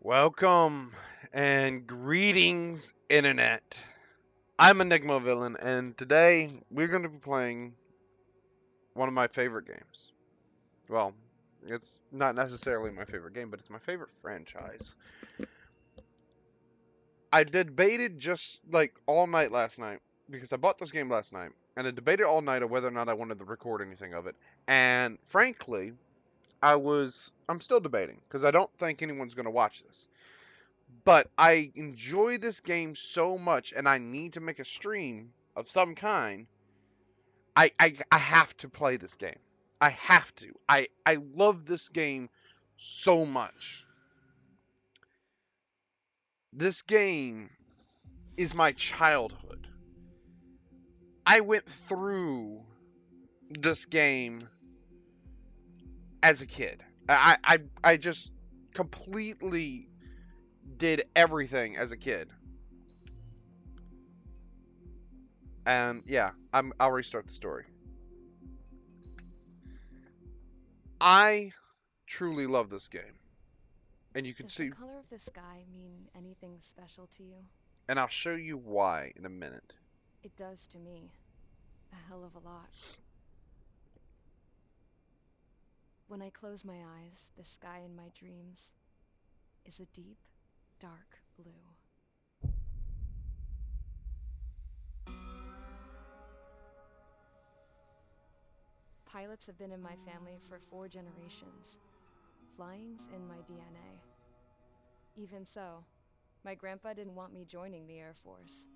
Welcome and greetings, Internet. I'm Enigma Villain, and today we're going to be playing one of my favorite games. Well, it's not necessarily my favorite game, but it's my favorite franchise. I debated just like all night last night because I bought this game last night, and I debated all night of whether or not I wanted to record anything of it. And frankly, I'm still debating because I don't think anyone's going to watch this. But I enjoy this game so much, and I need to make a stream of some kind. I have to play this game. I have to. I love this game so much. This game is my childhood. I went through this game as a kid. I just completely did everything as a kid. And yeah, I'll restart the story. I truly love this game. And you can Does the see, color of the sky mean anything special to you? and I'll show you why in a minute. It does to me. A hell of a lot. When I close my eyes, the sky in my dreams is a deep, dark blue. Pilots have been in my family for 4 generations. Flying's in my DNA. Even so, my grandpa didn't want me joining the Air Force.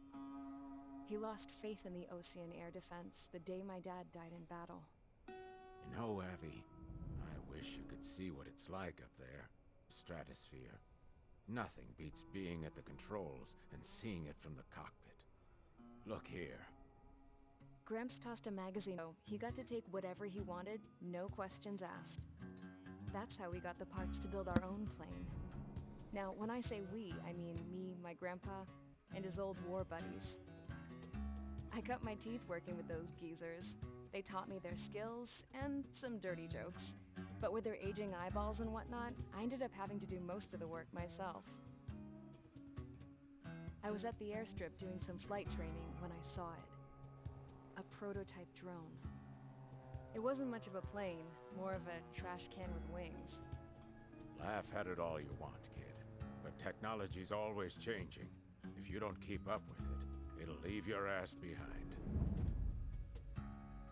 He lost faith in the Ocean Air Defense the day my dad died in battle. You know, Abby, I wish you could see what it's like up there. Stratosphere. Nothing beats being at the controls and seeing it from the cockpit. Look here. Gramps tossed a magazine. He got to take whatever he wanted, no questions asked. That's how we got the parts to build our own plane. Now, when I say we, I mean me, my grandpa, and his old war buddies. I cut my teeth working with those geezers. They taught me their skills and some dirty jokes. But with their aging eyeballs and whatnot, I ended up having to do most of the work myself. I was at the airstrip doing some flight training when I saw it. A prototype drone. It wasn't much of a plane, more of a trash can with wings. Laugh at it all you want, kid. But technology's always changing. If you don't keep up with it, it'll leave your ass behind.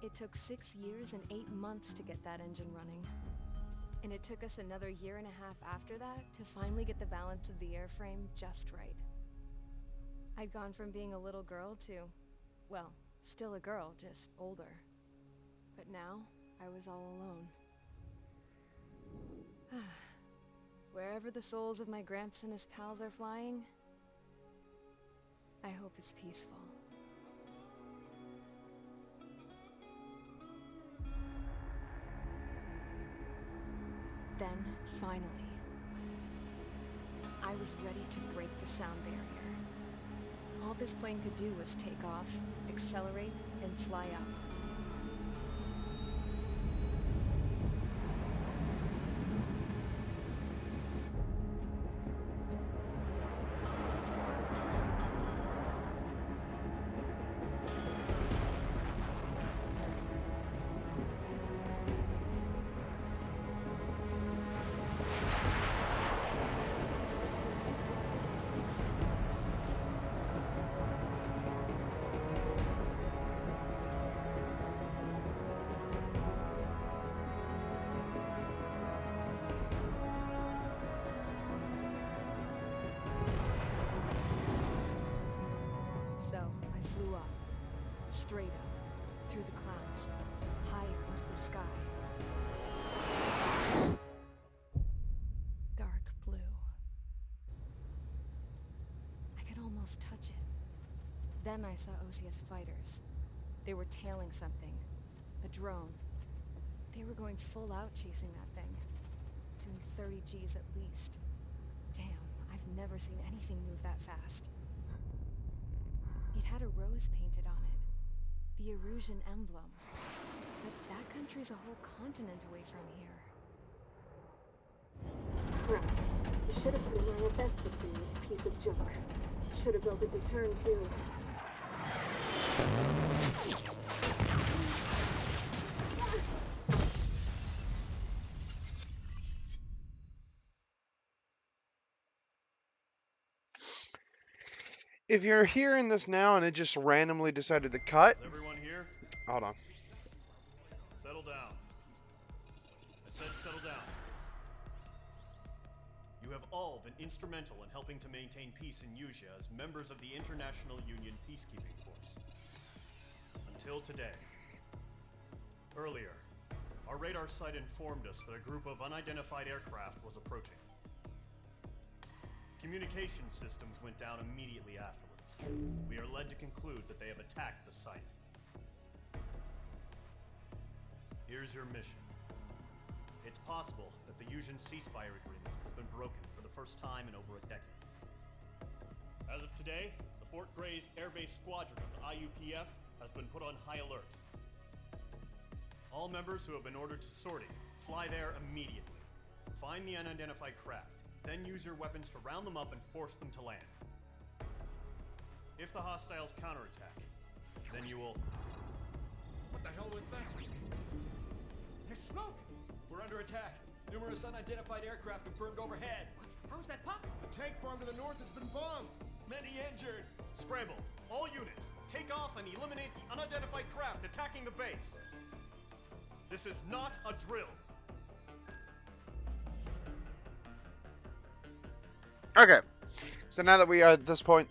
It took 6 years and 8 months to get that engine running. And it took us another year and a half after that to finally get the balance of the airframe just right. I'd gone from being a little girl to, well, still a girl, just older. But now, I was all alone. Wherever the souls of my Gramps and his pals are flying, I hope it's peaceful. Then, finally, I was ready to break the sound barrier. All this plane could do was take off, accelerate, and fly up. So, I flew up, straight up, through the clouds, higher into the sky. Dark blue. I could almost touch it. Then I saw Osia's fighters. They were tailing something. A drone. They were going full out chasing that thing. Doing 30 Gs at least. Damn, I've never seen anything move that fast. It had a rose painted on it. The Erusian emblem. But that country's a whole continent away from here. Should have put an IFS system in this piece of junk. Should have built a return too. If you're hearing this now and it just randomly decided to cut, Is everyone here? hold on. Settle down. I said settle down. You have all been instrumental in helping to maintain peace in Yuzha as members of the International Union Peacekeeping Force. Until today. Earlier, our radar site informed us that a group of unidentified aircraft was approaching. Communication systems went down immediately afterwards. We are led to conclude that they have attacked the site. Here's your mission. It's possible that the Yuzhan ceasefire agreement has been broken for the first time in over a decade. As of today, the Fort Gray's Air Base Squadron of the IUPF has been put on high alert. All members who have been ordered to sortie, fly there immediately. Find the unidentified craft, then use your weapons to round them up and force them to land. If the hostiles counterattack, then you will... What the hell was that? There's smoke! We're under attack. Numerous unidentified aircraft confirmed overhead. What? How is that possible? The tank farm to the north has been bombed. Many injured. Scramble! All units, take off and eliminate the unidentified craft attacking the base. This is not a drill. Okay, so now that we are at this point,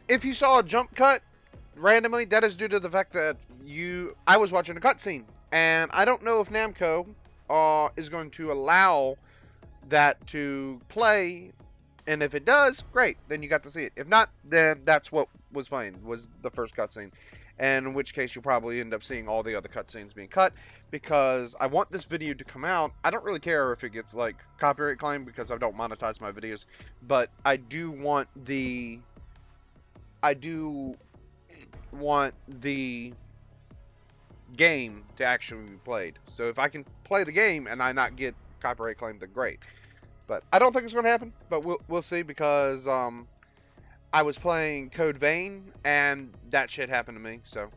if you saw a jump cut randomly, that is due to the fact that I was watching a cutscene, and I don't know if Namco is going to allow that to play, and if it does, great, then you got to see it. If not, then that's what was playing, was the first cutscene, and in which case you'll probably end up seeing all the other cutscenes being cut, because I want this video to come out. I don't really care if it gets, like, copyright claim, because I don't monetize my videos, but I do want the game to actually be played. So if I can play the game and I not get copyright claim, then great. But I don't think it's going to happen, but we'll see, because I was playing Code Vein, and that shit happened to me, so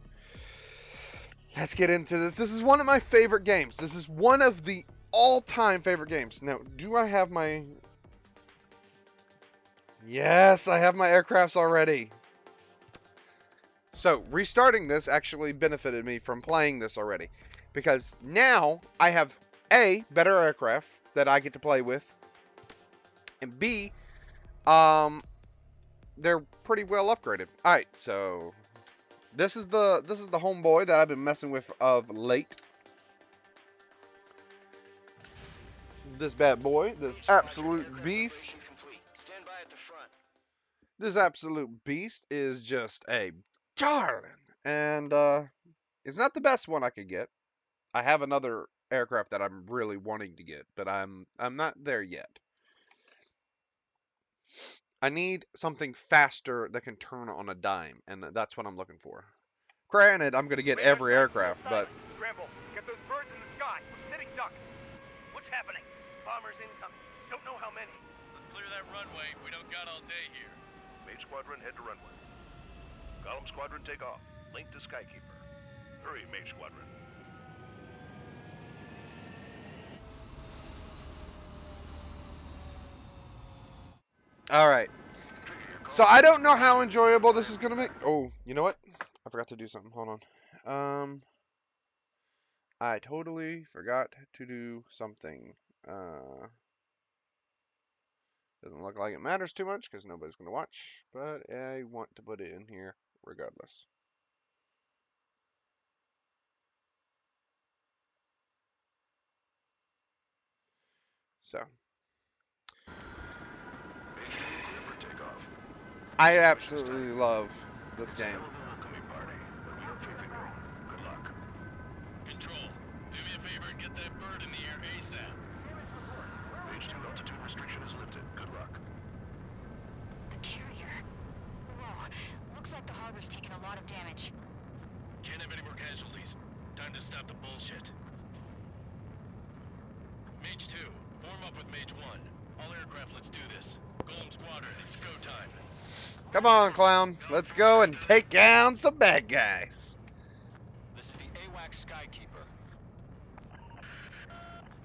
let's get into this. This is one of my favorite games. This is one of the all-time favorite games. Now, do I have my... Yes, I have my aircrafts already. So, restarting this actually benefited me from playing this already, because now I have A, better aircraft that I get to play with, and B, they're pretty well upgraded. All right, so this is the homeboy that I've been messing with of late. This bad boy, this absolute beast. Stand by at the front. This absolute beast is just a darling, and it's not the best one I could get. I have another aircraft that I'm really wanting to get, but I'm not there yet. I need something faster that can turn on a dime, and that's what I'm looking for. Granted, I'm gonna get every aircraft, but Scramble! Get those birds in the sky! We're sitting ducks! What's happening? Bombers incoming. Don't know how many. Let's clear that runway. We don't got all day here. Mage Squadron, head to runway. Column Squadron, take off. Link to Skykeeper. Hurry, Mage Squadron. all right. So I don't know how enjoyable this is gonna be. Oh, you know what? I forgot to do something. Hold on. I totally forgot to do something. Doesn't look like it matters too much because nobody's gonna watch, but I want to put it in here regardless. So. I absolutely love this game. Control, do me a favor and get that bird in the air ASAP. Page 2 altitude restriction is lifted. Good luck. The carrier. Whoa. Looks like the harbor's taken a lot of damage. Can't have any more casualties. Time to stop the bullshit. Mage 2, form up with Mage 1. All aircraft, let's do this. Golem Squadron, it's go time. Come on, clown. Let's go and take down some bad guys. This is the AWACS Skykeeper.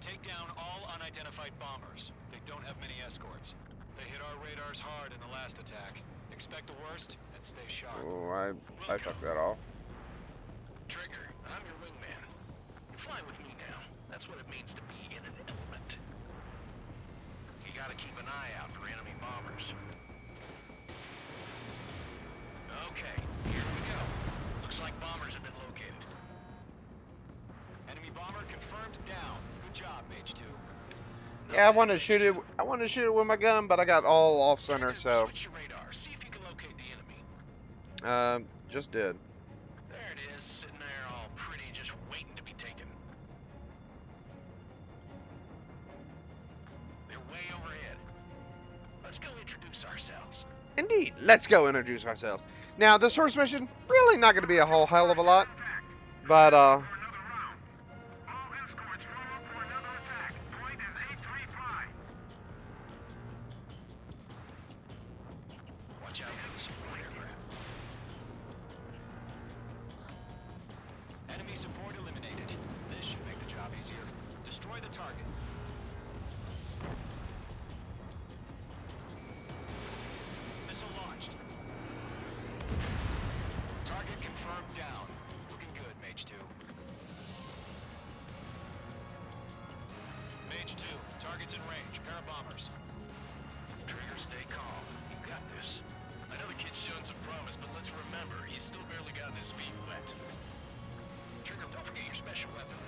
Take down all unidentified bombers. They don't have many escorts. They hit our radars hard in the last attack. Expect the worst and stay sharp. Oh, I fucked that off. Trigger, I'm your wingman. You're flying with me now. That's what it means to be in an element. You gotta keep an eye out for enemy bombers. Okay, here we go. Looks like bombers have been located. Enemy bomber confirmed down. Good job, Mage 2. Yeah, I want to shoot it. I want to shoot it with my gun, but I got all off center, so Switch your radar. See if you can locate the enemy. just did. There it is, sitting there all pretty, just waiting to be taken. They're way overhead. Let's go introduce ourselves. Indeed. Let's go introduce ourselves. Now, this first mission really not going to be a whole hell of a lot, but Watch out for the support aircraft. Enemy support eliminated. This should make the job easier. Destroy the target. Missile launched. Target confirmed down. Looking good, Mage 2. Mage 2, target's in range. Pair of bombers. Trigger, stay calm. You got this. I know the kid's shown some promise, but let's remember, he's still barely gotten his feet wet. Trigger, don't forget your special weapon.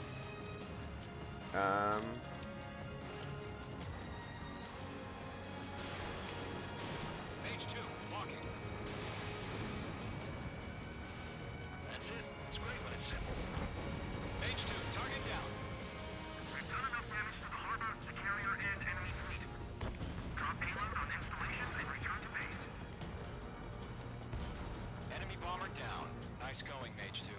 Mage 2, walking. That's it. It's great when it's simple. Mage 2, target down. We've done enough damage to the harbor, the carrier, and enemy fleet. Drop payload on installations and return to base. Enemy bomber down. Nice going, Mage 2.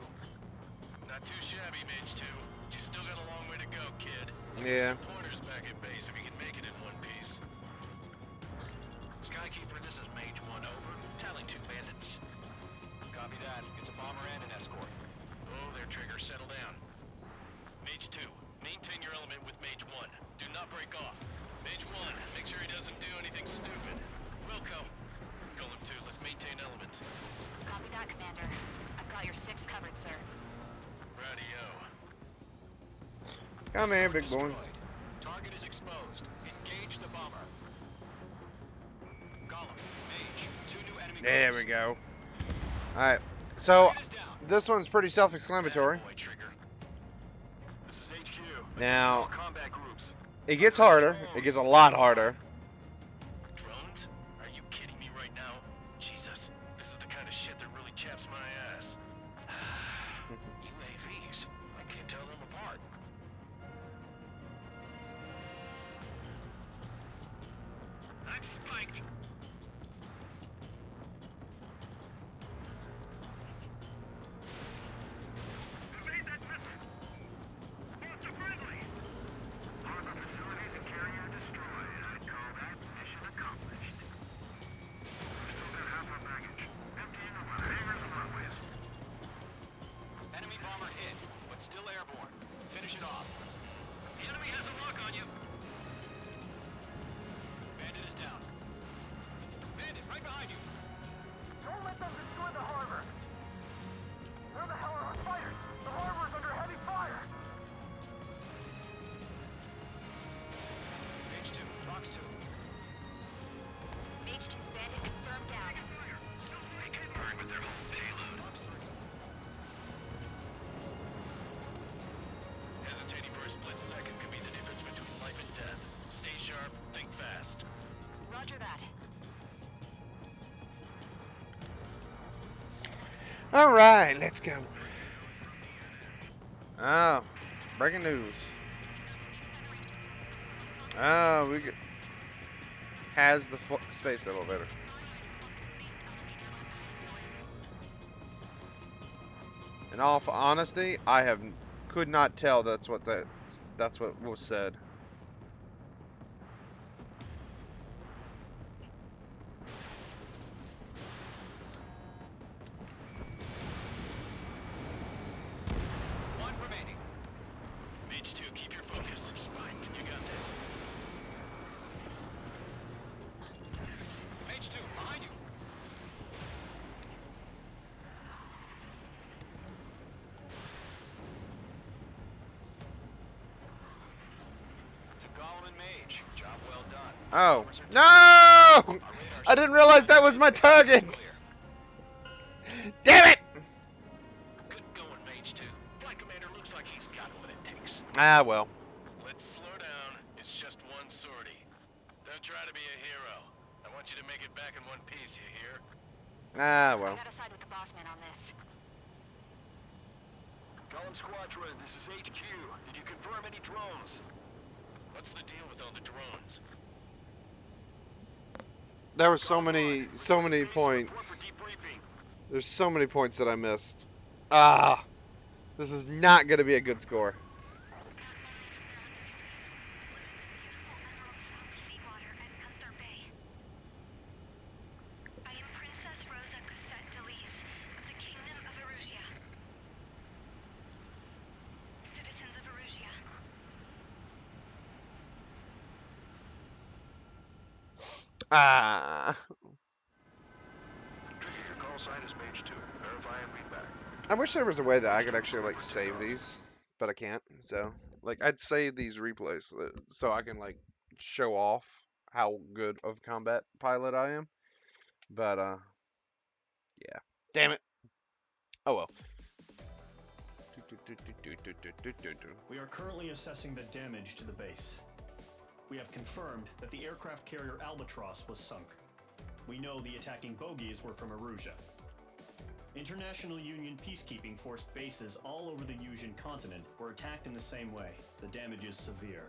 Not too shabby, Mage 2. But you still got a long way to go, kid. yeah. Pointers back at base if you can make it in one piece. Skykeeper, this is Mage 1, over. Tallying 2 bandits. Copy that. It's a bomber and an escort. Oh, their Trigger, settle down. Mage 2, maintain your element with Mage 1. Do not break off. Mage 1, make sure he doesn't do anything stupid. Wilco, Golem 2, let's maintain element. Copy that, Commander. I've got your 6 covered, sir. Radio. Come here, Escort big boy. destroyed. Target is exposed. Engage the bomber. Golem, Mage, 2 new enemy There groups. we go. All right. So Target is down. this one's pretty self-explanatory. Boy, Trigger. This is HQ. Now, All combat groups. it gets harder. It gets a lot harder. Drones? Are you kidding me right now? Jesus, this is the kind of shit that really chaps my ass. UAVs. I can't tell them apart. I'm spiked. Evade that missile! Monster friendly! Harbor facilities and carrier destroyed. I'd call that mission accomplished. We've still got half our baggage. Emptying them on hangars and runways. Enemy bomber hit, but still airborne. Finish it off. The enemy has a lock on you. Bandit is down. Bandit, right behind you. Don't let them destroy the harbor! Where the hell are our fighters? The harbor is under heavy fire! Mage 2, box 2. Mage 2's bandit confirmed down. Burn with their whole payload. Box 3. Hesitating for a split second could be the difference between life and death. Stay sharp, think fast. Roger that. All right, let's go. Oh, breaking news. Oh, has the space elevator. In all honesty, could not tell that's what was said. to Gollum and Mage. Job well done. Oh. Harvard's are No! Our radar I shows didn't realize that was my target! clear. Damn it! Good going, Mage 2. Flight Commander looks like he's got what it takes. Ah, well. Let's slow down. It's just one sortie. Don't try to be a hero. I want you to make it back in one piece, you hear? Ah, I well. gotta side with the boss man on this. Gollum Squadron, this is HQ. Did you confirm any drones? What's the deal with all the drones? There were so many points. There's so many points that I missed. Ah, this is not going to be a good score. Seawater at Gunther Bay. I am Princess Rosa Cassette Delise of the Kingdom of Erusia. Citizens of Erusia. Ah. Tricky, your call sign is Mage 2. Verify and read back. I wish there was a way that I could actually like save these, but I can't. So, like, I'd save these replays so I can like show off how good of combat pilot I am. But yeah. Damn it. Oh well. We are currently assessing the damage to the base. We have confirmed that the aircraft carrier Albatross was sunk. We know the attacking bogies were from Erusia. International Union peacekeeping force bases all over the Yusian continent were attacked in the same way. The damage is severe.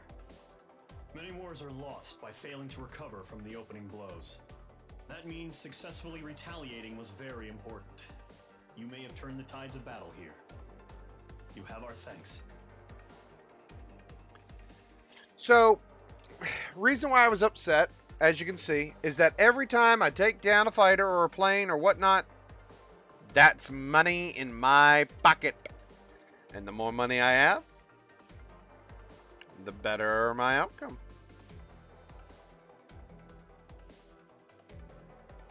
Many wars are lost by failing to recover from the opening blows. That means successfully retaliating was very important. You may have turned the tides of battle here. You have our thanks. So, reason why I was upset, as you can see, is that every time I take down a fighter or a plane or whatnot, that's money in my pocket. And the more money I have, the better my outcome.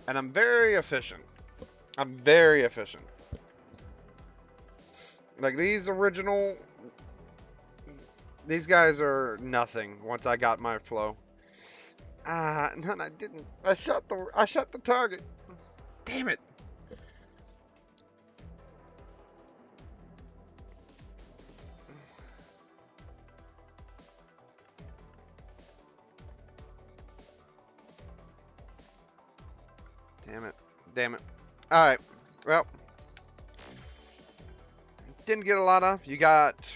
And I'm very efficient. I'm very efficient. Like these guys are nothing once I got my flow. Ah, no, I didn't. I shot the target. Damn it. Damn it. Damn it. Alright. Well. Didn't get a lot of. You got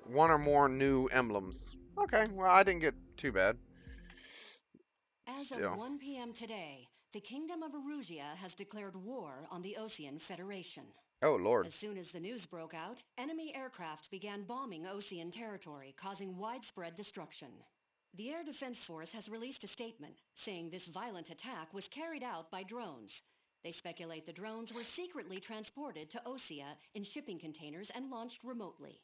one or more new emblems. Okay, well, I didn't get too bad. As Still. of 1 p.m. today, the Kingdom of Erusia has declared war on the Osean Federation. Oh, Lord. As soon as the news broke out, enemy aircraft began bombing Osean territory, causing widespread destruction. The Air Defense Force has released a statement saying this violent attack was carried out by drones. They speculate the drones were secretly transported to Osea in shipping containers and launched remotely.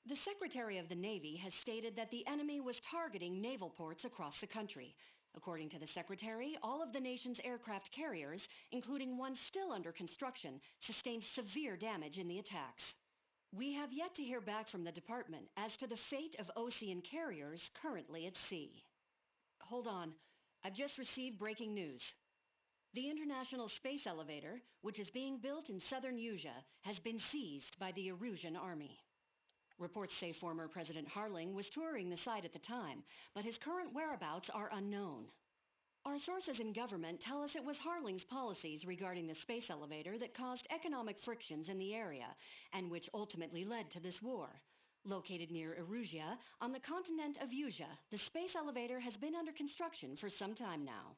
The Secretary of the Navy has stated that the enemy was targeting naval ports across the country. According to the Secretary, all of the nation's aircraft carriers, including one still under construction, sustained severe damage in the attacks. We have yet to hear back from the department as to the fate of Osean carriers currently at sea. Hold on. I've just received breaking news. The International Space Elevator, which is being built in southern Yusia, has been seized by the Erusian Army. Reports say former President Harling was touring the site at the time, but his current whereabouts are unknown. Our sources in government tell us it was Harling's policies regarding the space elevator that caused economic frictions in the area, and which ultimately led to this war. Located near Erusia, on the continent of Yusia, the space elevator has been under construction for some time now.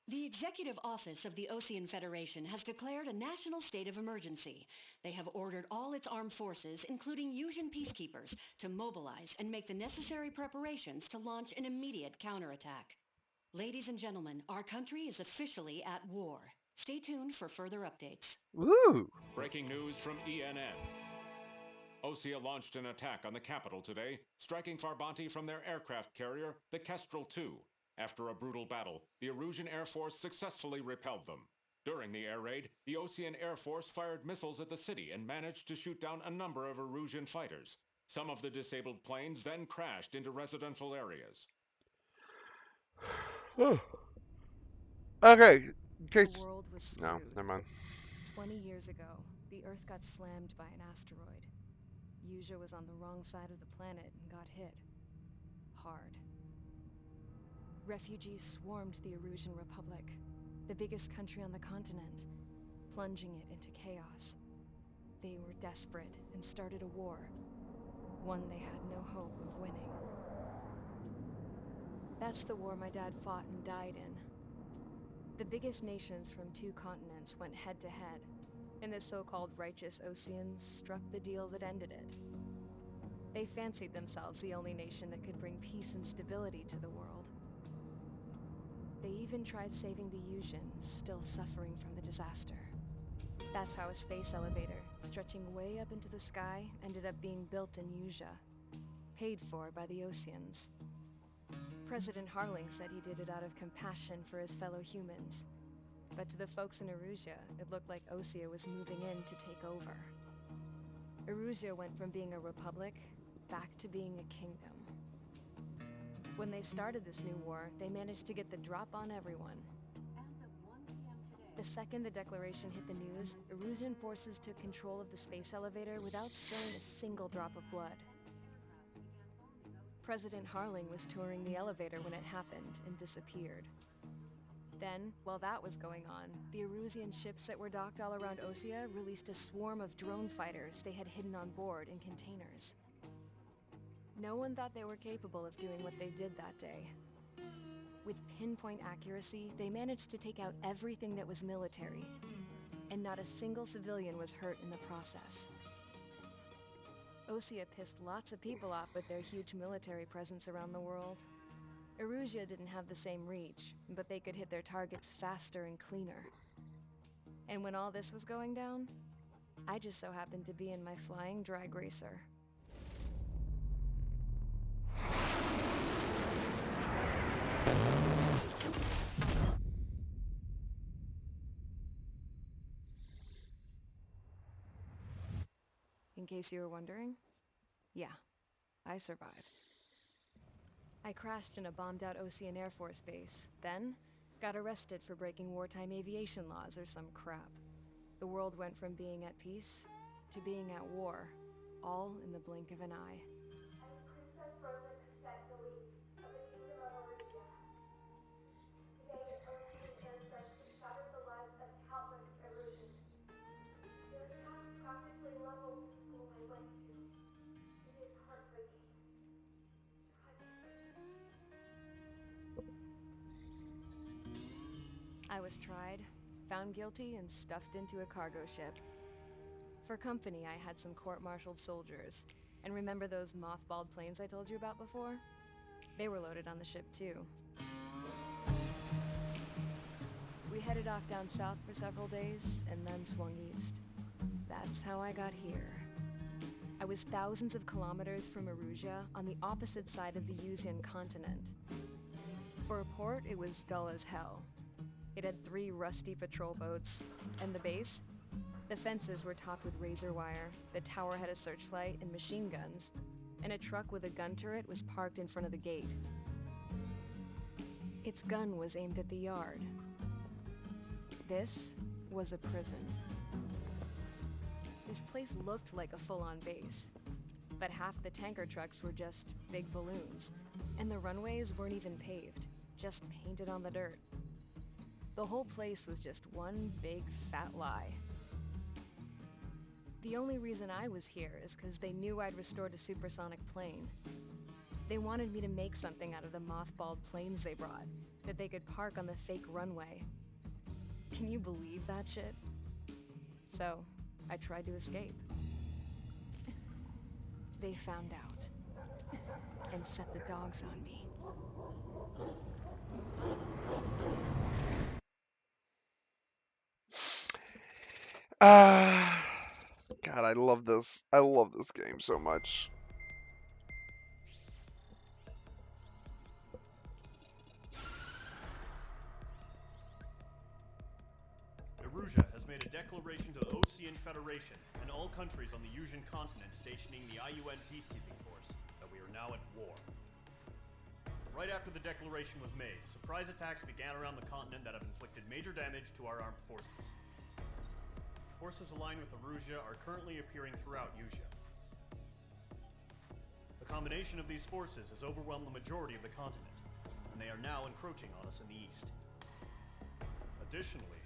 The Executive Office of the Osean Federation has declared a national state of emergency. They have ordered all its armed forces, including Yusian peacekeepers, to mobilize and make the necessary preparations to launch an immediate counterattack. Ladies and gentlemen, our country is officially at war. Stay tuned for further updates. Woo! Breaking news from ENN. Osea launched an attack on the capital today, striking Farbanti from their aircraft carrier, the Kestrel II. After a brutal battle, the Erusian Air Force successfully repelled them. During the air raid, the Osean Air Force fired missiles at the city and managed to shoot down a number of Erusian fighters. Some of the disabled planes then crashed into residential areas. Okay, in The case. world was No, screwed. never mind. 20 years ago, the Earth got slammed by an asteroid. Yuzha was on the wrong side of the planet and got hit. Hard. Refugees swarmed the Erusian Republic, the biggest country on the continent, plunging it into chaos. They were desperate and started a war, one they had no hope of winning. That's the war my dad fought and died in. The biggest nations from 2 continents went head-to-head, and the so-called righteous Oseans struck the deal that ended it. They fancied themselves the only nation that could bring peace and stability to the world. They even tried saving the Yusians, still suffering from the disaster. That's how a space elevator, stretching way up into the sky, ended up being built in Yuzha, paid for by the Oseans. President Harling said he did it out of compassion for his fellow humans. But to the folks in Erusia, it looked like Osea was moving in to take over. Erusia went from being a republic back to being a kingdom. When they started this new war, they managed to get the drop on everyone. The second the declaration hit the news, Erusian forces took control of the space elevator without spilling a single drop of blood. President Harling was touring the elevator when it happened and disappeared. Then, while that was going on, the Erusian ships that were docked all around Osea released a swarm of drone fighters they had hidden on board in containers. No one thought they were capable of doing what they did that day. With pinpoint accuracy, they managed to take out everything that was military, and not a single civilian was hurt in the process. Osea pissed lots of people off with their huge military presence around the world. Erusia didn't have the same reach, but they could hit their targets faster and cleaner. And when all this was going down, I just so happened to be in my flying drag racer. In case you were wondering, yeah, I survived. I crashed in a bombed-out Osean Air Force base, then got arrested for breaking wartime aviation laws or some crap. The world went from being at peace to being at war, all in the blink of an eye. I am Princess Rosa Costanza-Lees of the Kingdom of Erusia. Today, Osean airstrikes have shattered the lives of countless Erusians. Their attacks practically leveled the school I went to. It is heartbreaking. Tragic. I was tried, found guilty, and stuffed into a cargo ship. For company, I had some court-martialed soldiers. And remember those mothballed planes I told you about before? They were loaded on the ship too. We headed off down south for several days, and then swung east. That's how I got here. I was thousands of kilometers from Erusia, on the opposite side of the Yusian continent. For a port, it was dull as hell. It had 3 rusty patrol boats, and the base? The fences were topped with razor wire, the tower had a searchlight and machine guns, and a truck with a gun turret was parked in front of the gate. Its gun was aimed at the yard. This was a prison. This place looked like a full-on base, but half the tanker trucks were just big balloons, and the runways weren't even paved, just painted on the dirt. The whole place was just one big fat lie. The only reason I was here is because they knew I'd restored a supersonic plane. They wanted me to make something out of the mothballed planes they brought, that they could park on the fake runway. Can you believe that shit? So, I tried to escape. They found out, and set the dogs on me. Ah, God, I love this. I love this game so much. Erusia has made a declaration to the Osean Federation and all countries on the Yusian continent stationing the IUN peacekeeping force that we are now at war. right after the declaration was made, surprise attacks began around the continent that have inflicted major damage to our armed forces. Forces aligned with Erusia are currently appearing throughout Usea. The combination of these forces has overwhelmed the majority of the continent, and they are now encroaching on us in the east. Additionally,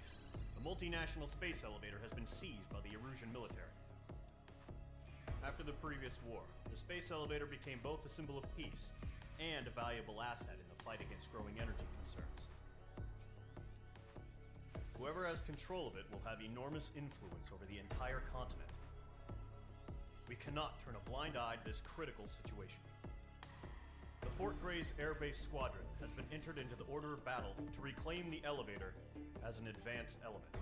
the multinational space elevator has been seized by the Erusian military. After the previous war, the space elevator became both a symbol of peace and a valuable asset in the fight against growing energy concerns. Whoever has control of it will have enormous influence over the entire continent. We cannot turn a blind eye to this critical situation. The Fort Gray's Air Base Squadron has been entered into the order of battle to reclaim the elevator as an advanced element.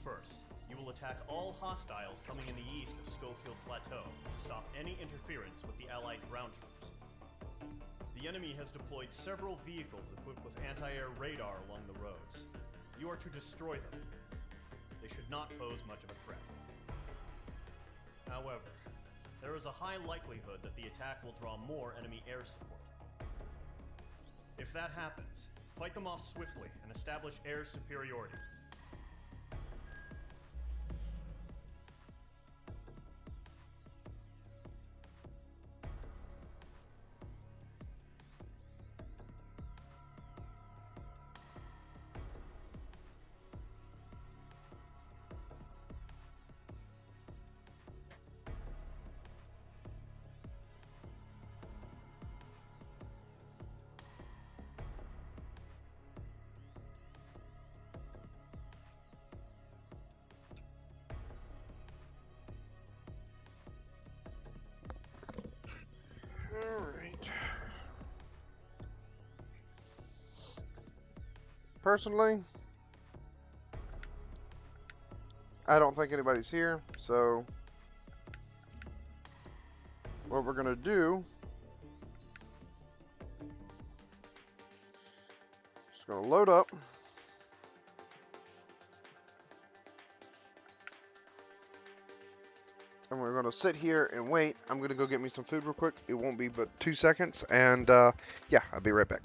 First, you will attack all hostiles coming in the east of Schofield Plateau to stop any interference with the Allied ground troops. The enemy has deployed several vehicles equipped with anti-air radar along the roads. You are to destroy them. They should not pose much of a threat. However, there is a high likelihood that the attack will draw more enemy air support. If that happens, fight them off swiftly and establish air superiority. Alright. Personally, I don't think anybody's here, so what we're gonna do, just gonna load up. And we're gonna sit here and wait. I'm gonna go get me some food real quick. It won't be but 2 seconds, and yeah, I'll be right back.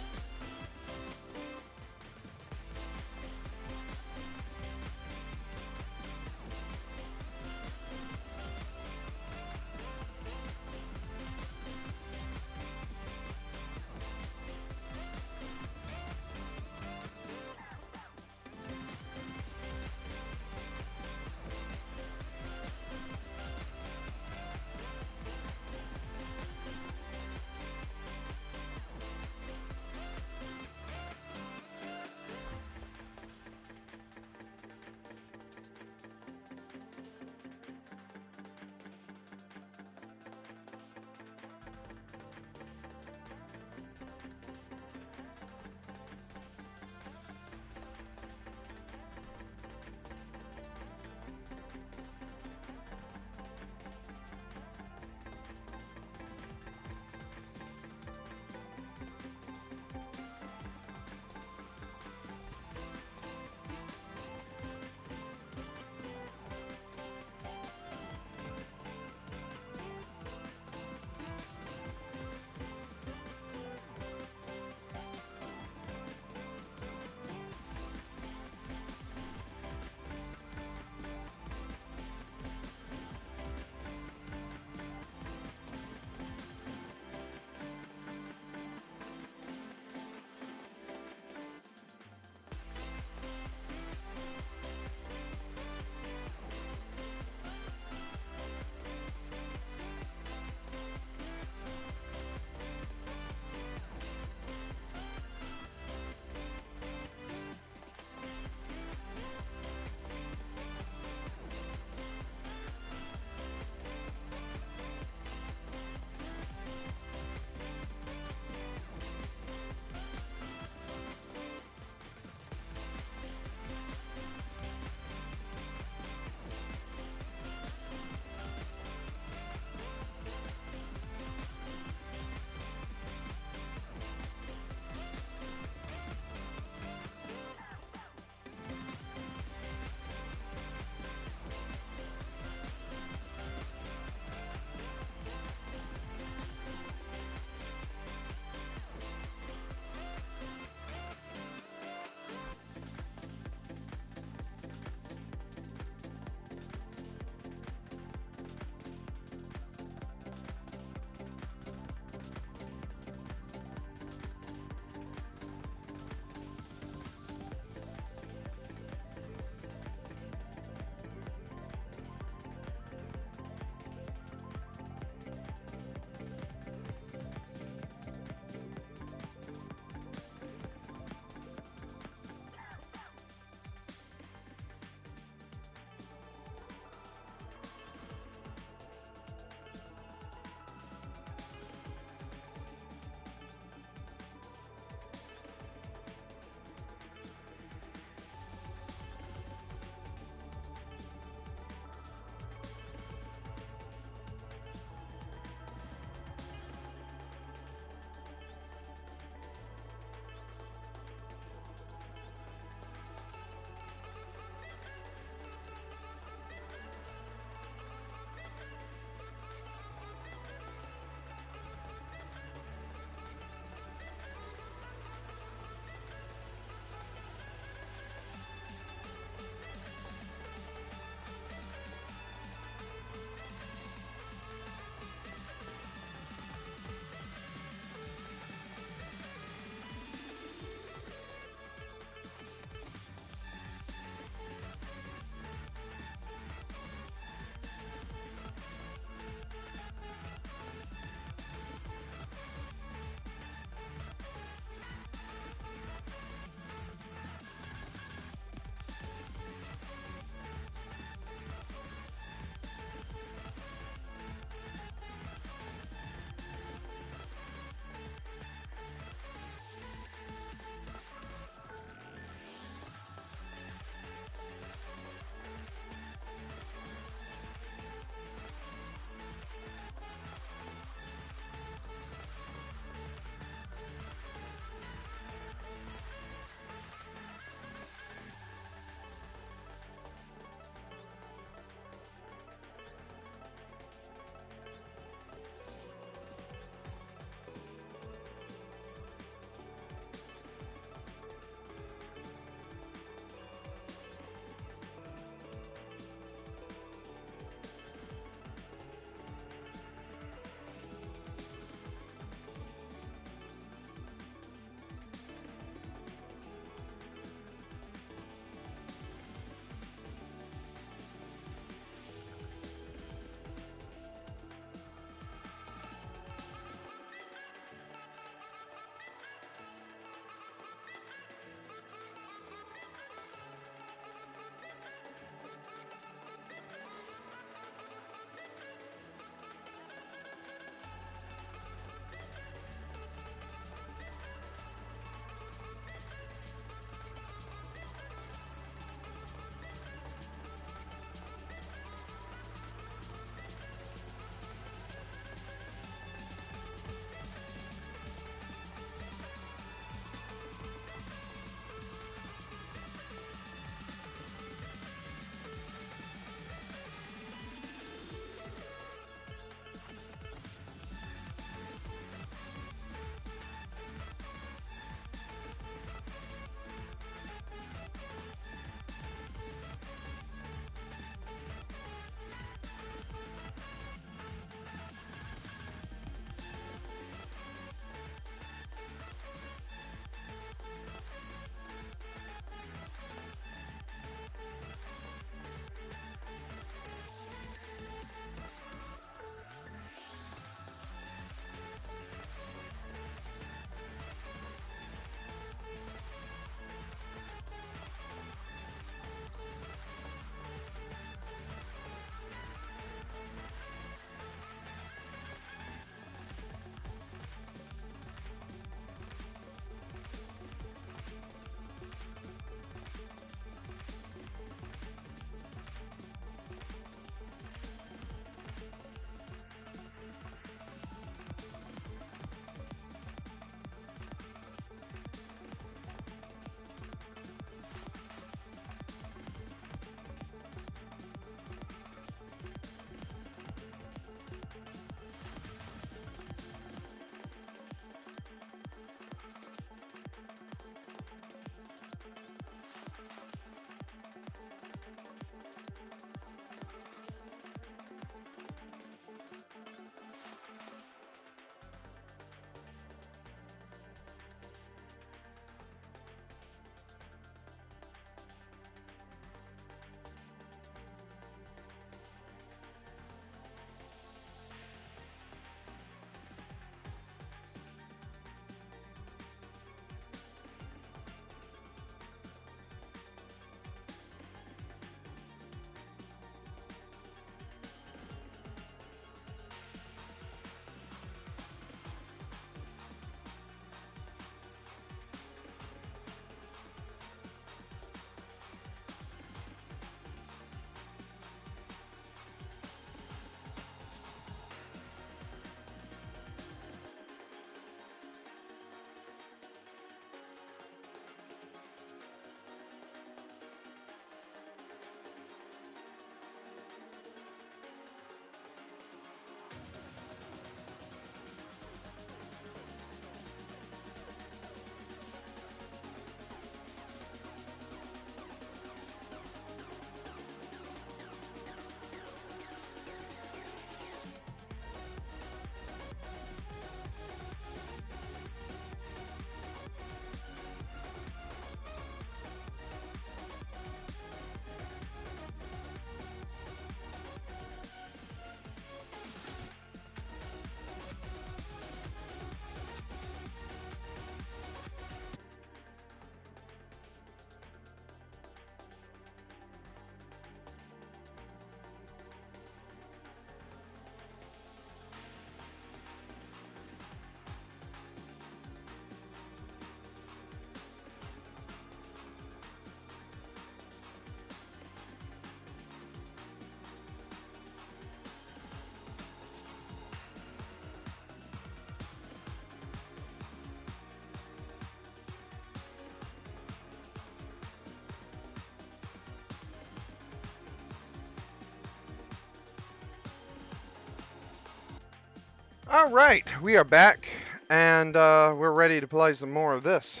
All right, we are back, and we're ready to play some more of this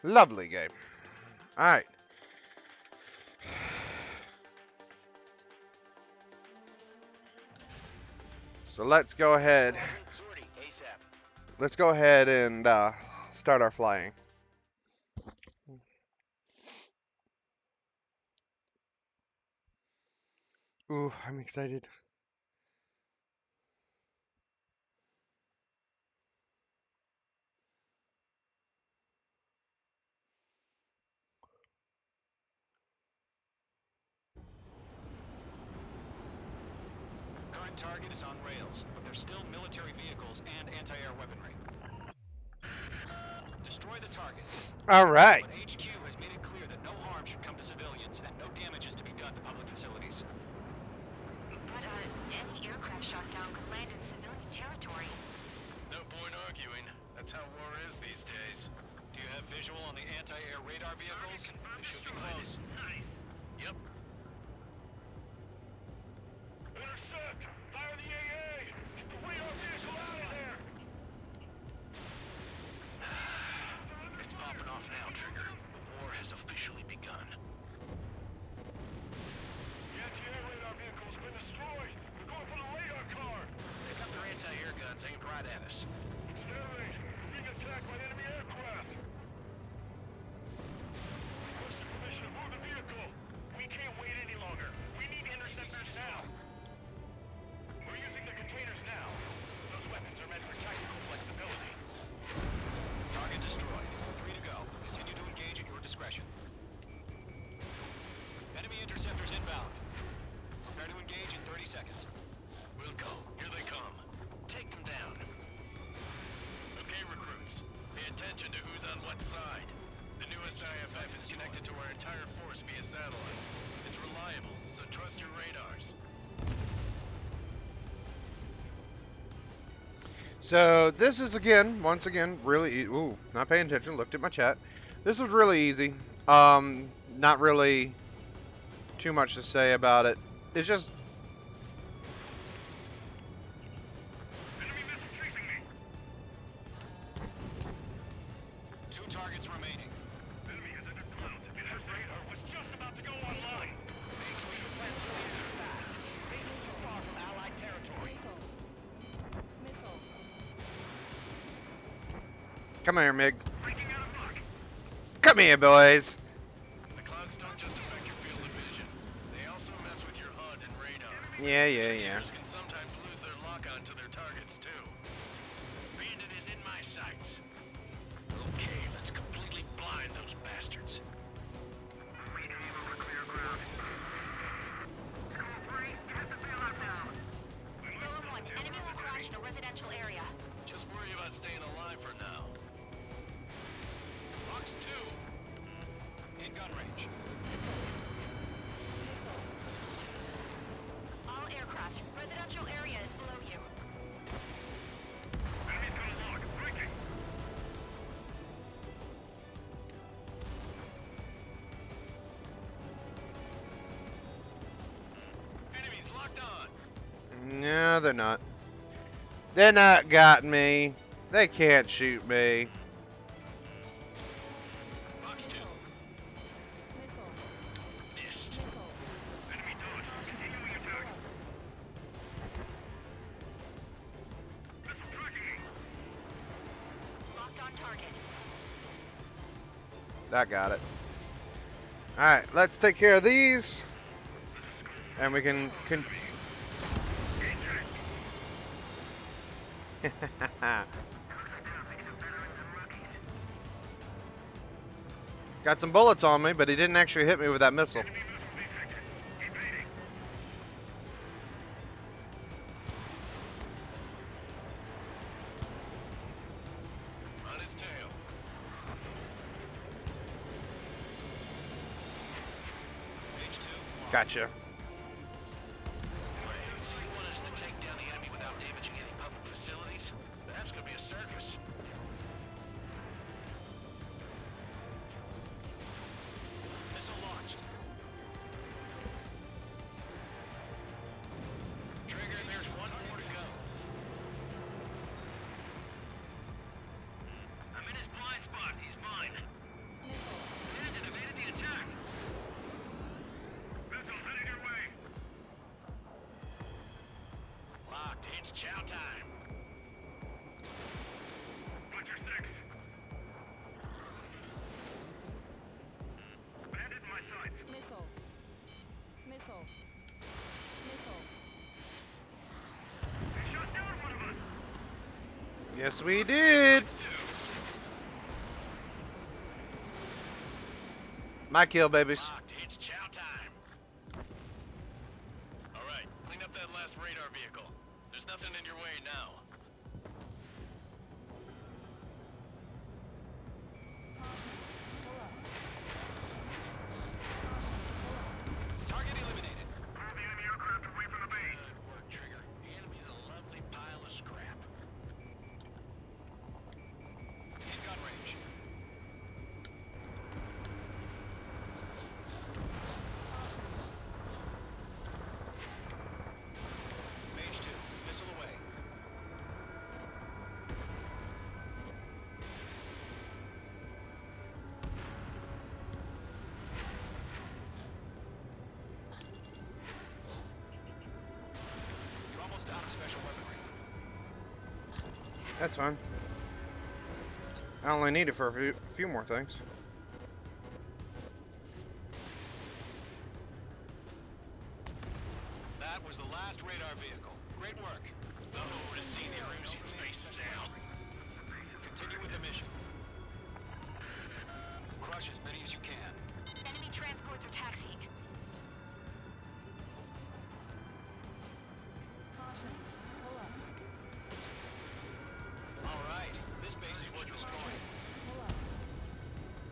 lovely game. All right. So let's go ahead. Sortie, ASAP. Let's go ahead and start our flying. Ooh, I'm excited. Current target is on rails, but there's still military vehicles and anti-air weaponry. Destroy the target. All right. But HQ has made it clear that no harm should come to civilians and no damage is to be done to public facilities. But, any aircraft shot down could land in civilian territory. No point arguing. That's how war is these days. Do you have visual on the anti-air radar vehicles? They should be close. Yep. Intercept! Fire the AA! Get the radar vehicle out of there! It's popping off now, Trigger. The war has officially begun. The anti-air radar vehicle's been destroyed! They're going for the radar car! They got their anti-air guns aimed right at us. Accelerate! We're being attacked by enemy aircraft! Requesting permission to move the vehicle! We can't wait any longer! We need interceptors now! We're using the containers now! Those weapons are meant for tactical flexibility. Target destroyed. 3 to go. Continue to engage at your discretion. Enemy interceptors inbound. Prepare to engage in 30 seconds. We'll go. Here they come. Take them down. Okay, recruits. Pay attention to who's on what side. The newest IFF is connected to our entire force via satellite. It's reliable, so trust your radars. So this is once again, really. Ooh, not paying attention. Looked at my chat. This was really easy. Not really too much to say about it. It's just Enemy missile chasing me! 2 targets remaining. Enemy is under clouds, and our radar was just about to go online! come here, Mig. Breaking out of luck! Come here, boys. The clouds don't just affect your field of vision. They also mess with your HUD and radar. Yeah. Receivers can sometimes lose their lock-on to their targets, too. Bandit is in my sights. Okay, let's completely blind those bastards. Reclaim over clear ground. School 3, get the bailout now! Zone 1, enemy will crash in a residential area. Just worry about staying alive for now. Box 2. In gun range. All aircraft, residential area is below you. Enemy's got a lock! Breaking! Enemies locked on. No, they're not. They're not got me. They can't shoot me. Box 2. Missed. Enemy dodge! Continuing attack! Missile tracking me! Locked on target. That got it. Alright, let's take care of these. And we can... Got some bullets on me, but he didn't actually hit me with that missile. Enemy missile detected. Evading. On his tail. Page 2. Gotcha. So you want us to take down the enemy without damaging any public facilities? That's gonna be a circus. Missile launched. Trigger, there's one more to go. it's chow time. Butcher 6. Bandit in my sights. Missile. Missile. Missile. They shot down one of us. Yes, we did. My kill, babies. Locked, it's chow time. Alright, clean up that last radar vehicle. There's nothing in your way now. Target eliminated. Pull the enemy aircraft away from the base. Good work, Trigger. The enemy's a lovely pile of scrap. In gun range. Mage 2, missile away. You're almost out of special weaponry. That's fine. I only need it for a few more things. That was the last radar vehicle. Great work. Oh, to see the Erusians faces down. Continue with the mission. Crush as many as you can. Enemy transports are taxiing. All right, this base is worth destroying.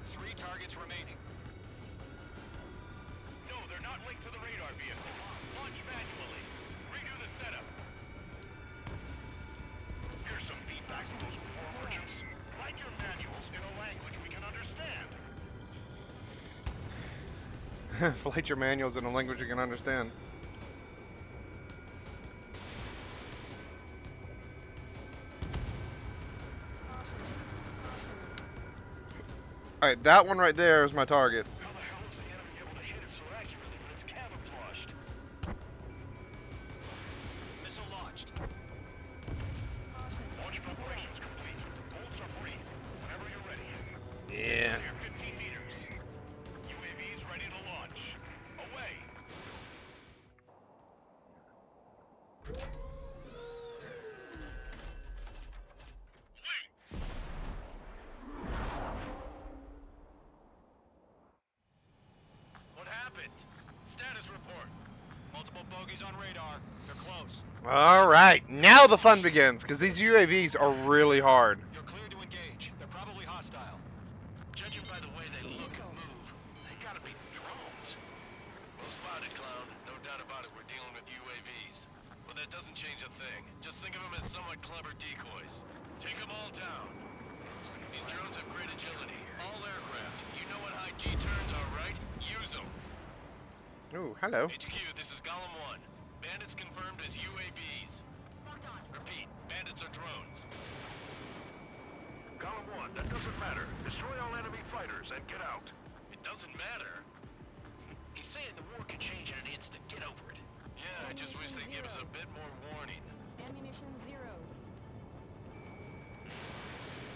3 targets remaining. No, they're not linked to the radar vehicle. Launch manually. Redo the setup. Here's some feedback from those war merchants. Write your manuals in a language we can understand. Flight your manuals in a language you can understand. Alright, that one right there is my target. How the hell is the enemy able to hit it so accurately when it's camouflaged? Missile launched. Launch preparations complete. Bolts are free. Whenever you're ready. Yeah. Clear 15 meters. UAVs ready to launch. Away. What happened? Status report. Multiple bogeys on radar. They're close. Alright, now the fun begins, because these UAVs are really hard. You're clear to engage. They're probably hostile. Judging by the way they look and move, they gotta be drones. Well spotted, clown. No doubt about it, we're dealing with UAVs. But that doesn't change a thing. Just think of them as somewhat clever decoys. Take them all down. These drones have great agility. All aircraft. You know what high G turns are, right? Use them. Ooh, hello. HQ, this is Golem 1. Bandits confirmed as UAVs. Locked on. Repeat, bandits are drones. Column 1, that doesn't matter. Destroy all enemy fighters and get out. It doesn't matter. He's saying the war could change in an instant. Get over it. Yeah, I just wish they'd give us a bit more warning. Ammunition 0.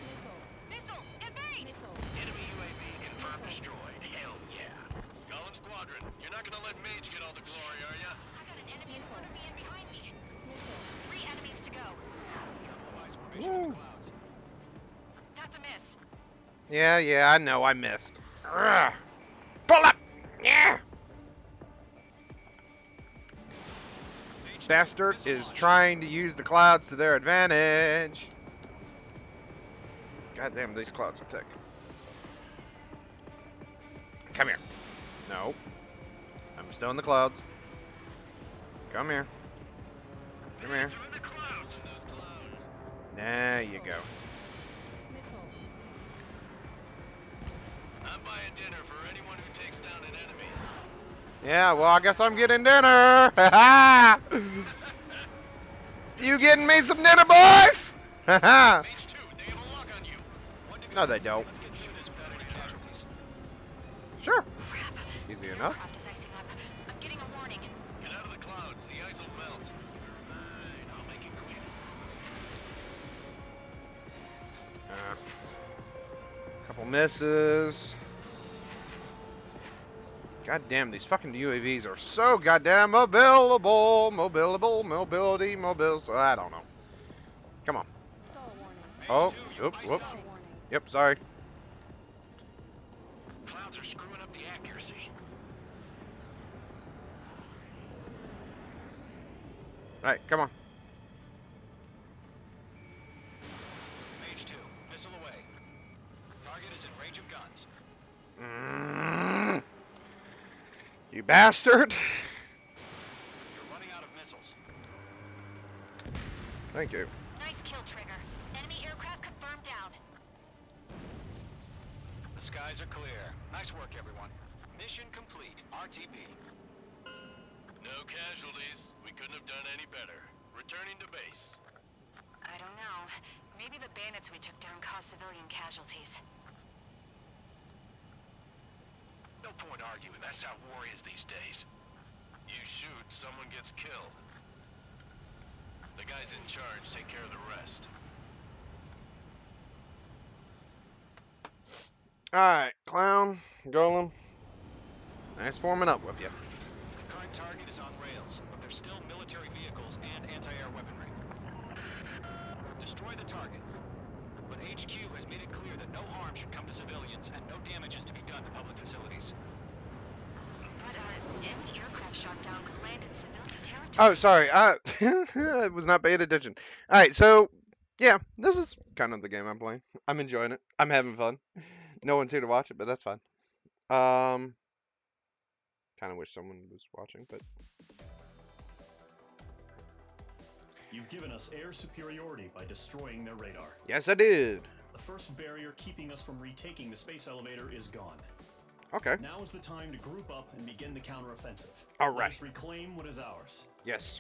Missile. Missile! Evade! Missile. Enemy UAV confirmed destroyed. Hell yeah. Golem Squadron, you're not gonna let Mage get all the glory, are ya? I got an enemy in front of me and behind me. Missile. 3 enemies to go. Device formation in the clouds. That's a miss. Yeah, I know, I missed. Ugh. Pull up! Yeah! Bastard is trying to use the clouds to their advantage. God damn, these clouds are thick. Come here. No. I'm still in the clouds. Come here. Come here. In the clouds. Those clouds. There you go. Missile. I'm buying dinner for anyone who takes down an enemy. Yeah, well, I guess I'm getting dinner. Ha You getting me some dinner, boys? Ha Mage 2, they have a lock on you. No, they don't. Let's get through this without any casualties. Sure. Crap. Easy enough. Aircraft is icing up. I'm getting a warning. Get out of the clouds, the ice will melt. Fine, I'll make it quick. Couple misses. God damn, these fucking UAVs are so goddamn mobility. I don't know. Come on. Stall warning. Oh, H2, you iced whoop. up. Stall warning. Yep, sorry. Clouds are screwing up the accuracy. Alright, come on. H2, missile away. Target is in range of guns. You bastard! You're running out of missiles. Thank you. Nice kill, Trigger. Enemy aircraft confirmed down. The skies are clear. Nice work, everyone. Mission complete. RTB. No casualties. We couldn't have done any better. Returning to base. I don't know. Maybe the bandits we took down caused civilian casualties. No point arguing. That's how war is these days. You shoot, someone gets killed. The guys in charge take care of the rest. Alright, Clown, Golem. Nice forming up with you. Current target is on rails, but there's still military vehicles and anti-air weaponry. Destroy the target. But HQ has made it clear that no harm should come to civilians and no damage is to be done to public facilities. But, enemy aircraft shot down could land in civilian territory. Oh, sorry. I was not paying attention. Alright, so, yeah, this is kind of the game I'm playing. I'm enjoying it. I'm having fun. No one's here to watch it, but that's fine. Kind of wish someone was watching, but... You've given us air superiority by destroying their radar. Yes, I did. The first barrier keeping us from retaking the space elevator is gone. Okay. Now is the time to group up and begin the counteroffensive. All Let right. us reclaim what is ours. Yes.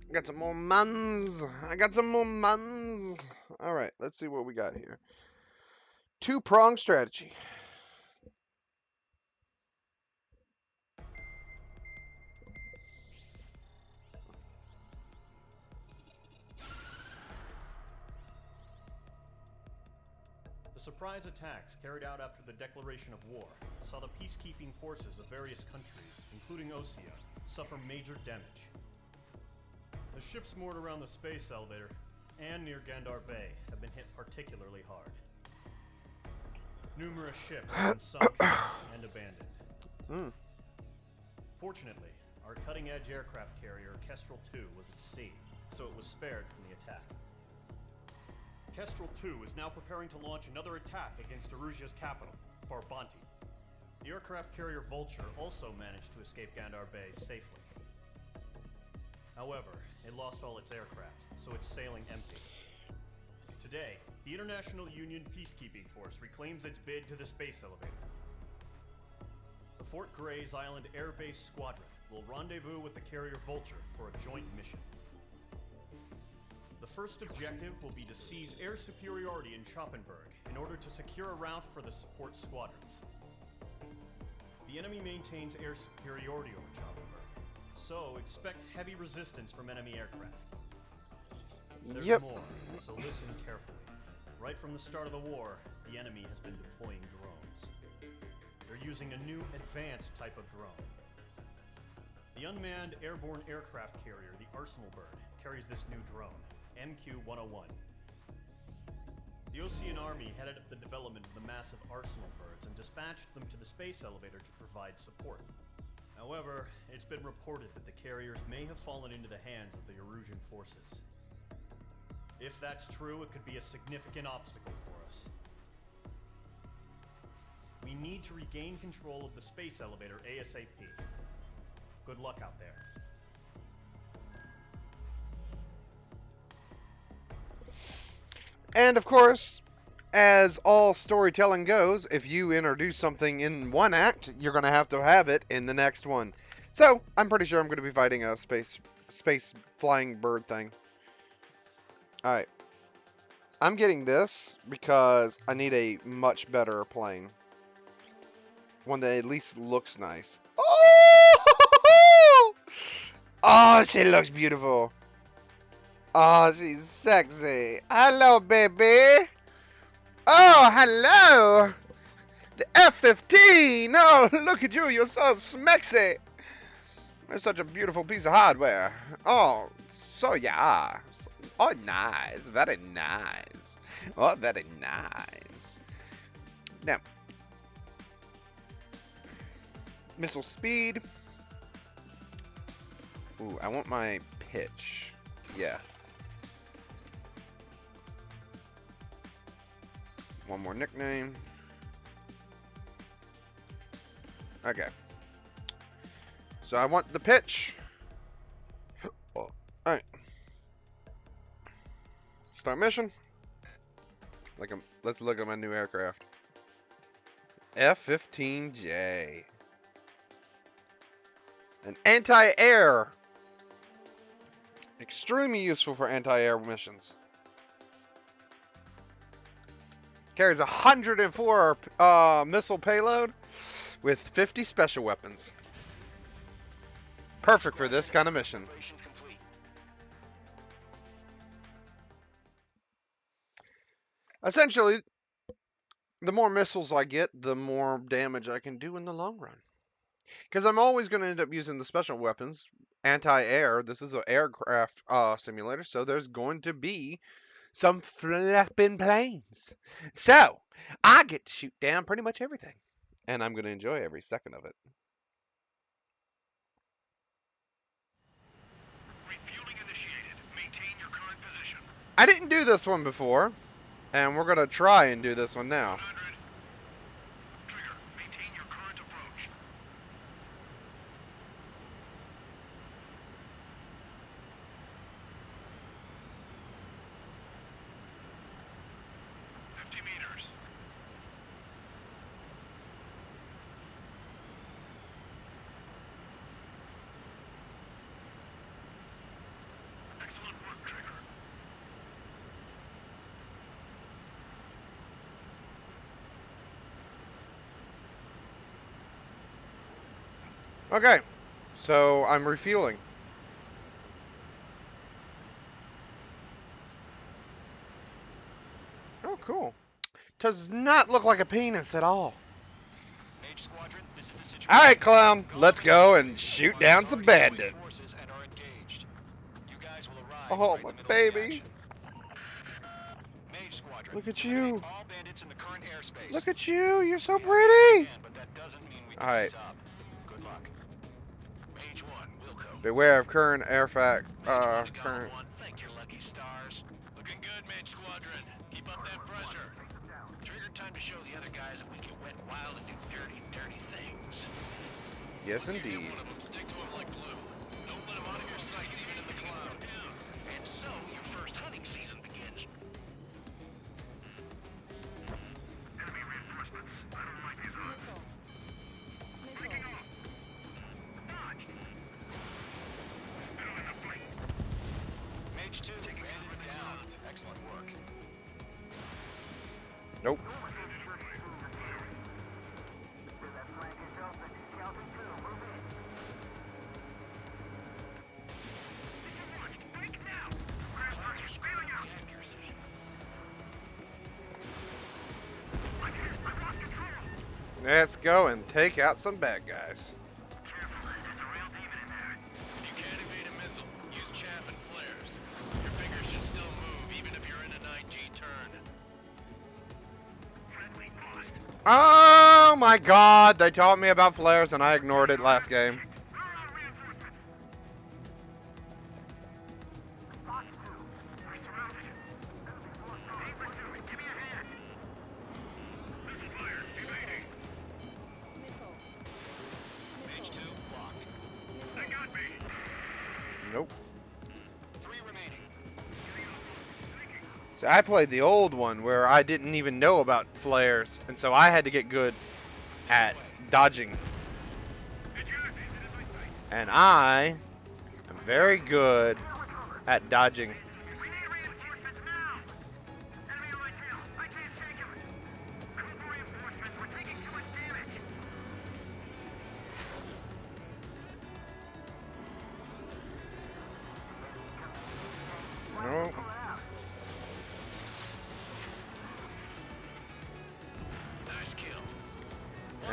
I got some more mans. All right, let's see what we got here. Two-pronged strategy. The surprise attacks carried out after the declaration of war saw the peacekeeping forces of various countries, including Osea, suffer major damage. The ships moored around the space elevator and near Gandar Bay have been hit particularly hard. Numerous ships have been sunk and abandoned. Fortunately, our cutting-edge aircraft carrier, Kestrel 2, was at sea, so it was spared from the attack. Kestrel 2 is now preparing to launch another attack against Erusia's capital, Farbanti. The aircraft carrier Vulture also managed to escape Gandar Bay safely. However, it lost all its aircraft, so it's sailing empty. Today, the International Union Peacekeeping Force reclaims its bid to the space elevator. The Fort Gray's Island Air Base Squadron will rendezvous with the carrier Vulture for a joint mission. The first objective will be to seize air superiority in Schoppenberg in order to secure a route for the support squadrons. The enemy maintains air superiority over Schoppenberg, so expect heavy resistance from enemy aircraft. There's more, so listen carefully. Right from the start of the war, the enemy has been deploying drones. They're using a new advanced type of drone. The unmanned airborne aircraft carrier, the Arsenal Bird, carries this new drone, MQ-101. The Osean Army headed up the development of the massive Arsenal Birds and dispatched them to the space elevator to provide support. However, it's been reported that the carriers may have fallen into the hands of the Erusian forces. If that's true, it could be a significant obstacle for us. We need to regain control of the space elevator ASAP. Good luck out there. And of course, as all storytelling goes, if you introduce something in one act, you're going to have it in the next one. So, I'm pretty sure I'm going to be fighting a space flying bird thing. Alright. I'm getting this because I need a much better plane. One that at least looks nice. Oh! Oh, she looks beautiful. Oh, she's sexy. Hello, baby. Oh, hello. The F-15. Oh, look at you. You're so smexy. It's such a beautiful piece of hardware. Oh, so yeah. Oh, nice. Very nice. Oh, very nice. Now, missile speed. Ooh, I want my pitch. Yeah. One more nickname. Okay. So I want the pitch. Oh, alright. Start mission. Let's look at my new aircraft. F-15J. An anti-air. Extremely useful for anti-air missions. Carries 104 missile payload with 50 special weapons. Perfect for this kind of mission. Essentially, the more missiles I get, the more damage I can do in the long run. Because I'm always going to end up using the special weapons. Anti-air, this is an aircraft simulator, so there's going to be some flipping planes. So, I get to shoot down pretty much everything. And I'm going to enjoy every second of it. Refueling initiated. Maintain your current position. I didn't do this one before, and we're going to try and do this one now. 100. Trigger, maintain your current approach. 50 meters. Excellent work, Trigger. Okay, so I'm refueling. Oh, cool. Does not look like a penis at all. Mage Squadron, this is the situation. Alright, clown, let's go and shoot down some bandits. Forces and are engaged. You guys will arrive Oh, right my in the middle of the baby. action. Mage Squadron, Look at eliminate you. all bandits in the current airspace. Look at you, you're so We have pretty. plan, but that doesn't mean we All right. ease up. Good luck. Mage 1, Wilco. Beware of current current. One, thank your lucky stars. Looking good, Mage Squadron. Keep up that pressure. Trigger time to show the other guys that we can wet wild and do dirty, dirty things. Yes, Once you hit indeed. one of them, stick to them like glue. Don't let them out of your sights, even in the clouds. And so, your first hunting season begins. Enemy reinforcements. I don't like these odds. Taking off. Dodge. Still in the fight. Mage 2, bandit down. Excellent work. Nope. Let's go and take out some bad guys. If you can't evade a missile, use chaff and flares. Your fingers should still move, even if you're in an IG turn. Oh my god, they taught me about flares and I ignored it last game. Mage 2, locked. They got me. Nope. 3 remaining. See, I played the old one where I didn't even know about flares, and so I had to get good at dodging. And I am very good at dodging. We need reinforcements now. Enemy on my tail. I can't take him. Call for reinforcements. We're taking too much damage.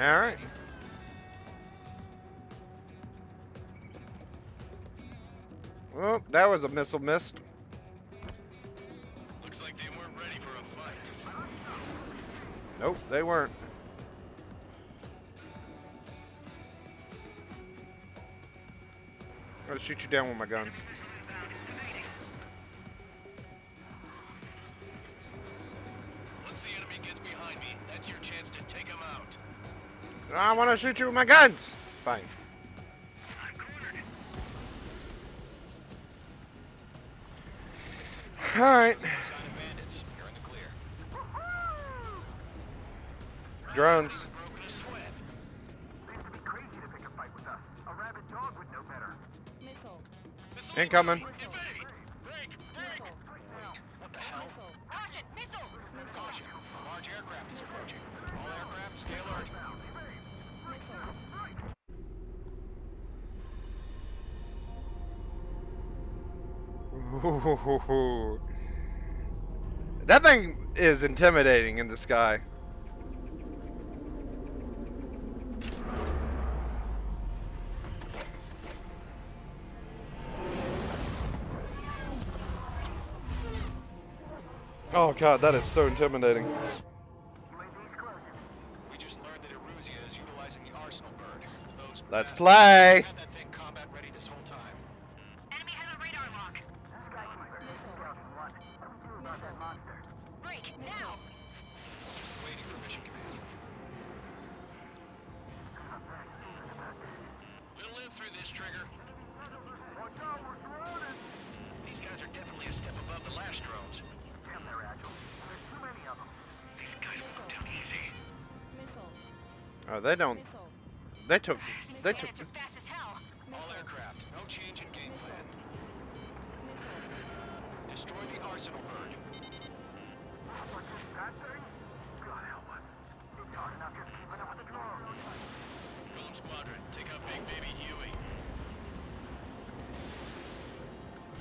Alright. Well, that was a missile missed. Looks like they weren't ready for a fight. Nope, they weren't. I'm gonna shoot you down with my guns. Once the enemy gets behind me, that's your chance to take them out. I want to shoot you with my guns. Fine. All right. Shows no sign of bandits. You're in the clear. Drones. Not even broken a sweat. Seems to be crazy to pick a fight with us. A rabid dog would know better. Missile. Missile Incoming. Invade! Break! Break! Missile. What the hell? Missile. Caution! Missile! Caution. A large aircraft is approaching. All aircraft, stay alert. Missile. Ooh. That thing is intimidating in the sky. Oh god, that is so intimidating. We just learned that Eruzia is utilizing the arsenal bird. Those Let's bastards play. had that thing combat ready this whole time. Enemy has a radar lock. Break! Now! Just waiting for mission command. We'll live through this, Trigger. These guys are definitely a step above the last drones. Damn, they're agile. There's too many of them. These guys will go down easy. Missile. Oh, they don't. Missile. They took. These They took. bandits are fast as hell. All aircraft, no change in game plan. Missile. Destroy the arsenal bird. What's this, that thing? God help us. It's hard enough just keeping up with the drones. Drone squadron, take out Big Baby Huey.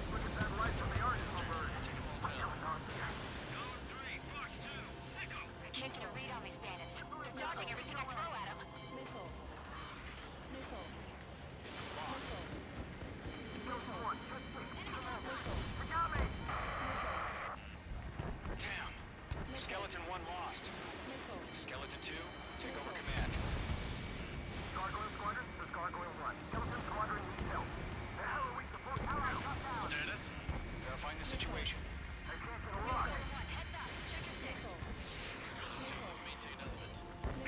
Look at that light from the arsenal bird. Take them all down. I can't get a read on these bandits. They're dodging everything I throw at them. Missile. Missile. Damn. Skeleton 1 lost. Missile. Skeleton 2, take over command. Gargoyle Squadron, this is Gargoyle 1. Skeleton Squadron needs help. The hell are we supposed to do? Status? Verifying the situation. I can't get a lock. Heads up. Check your six. Maintain element.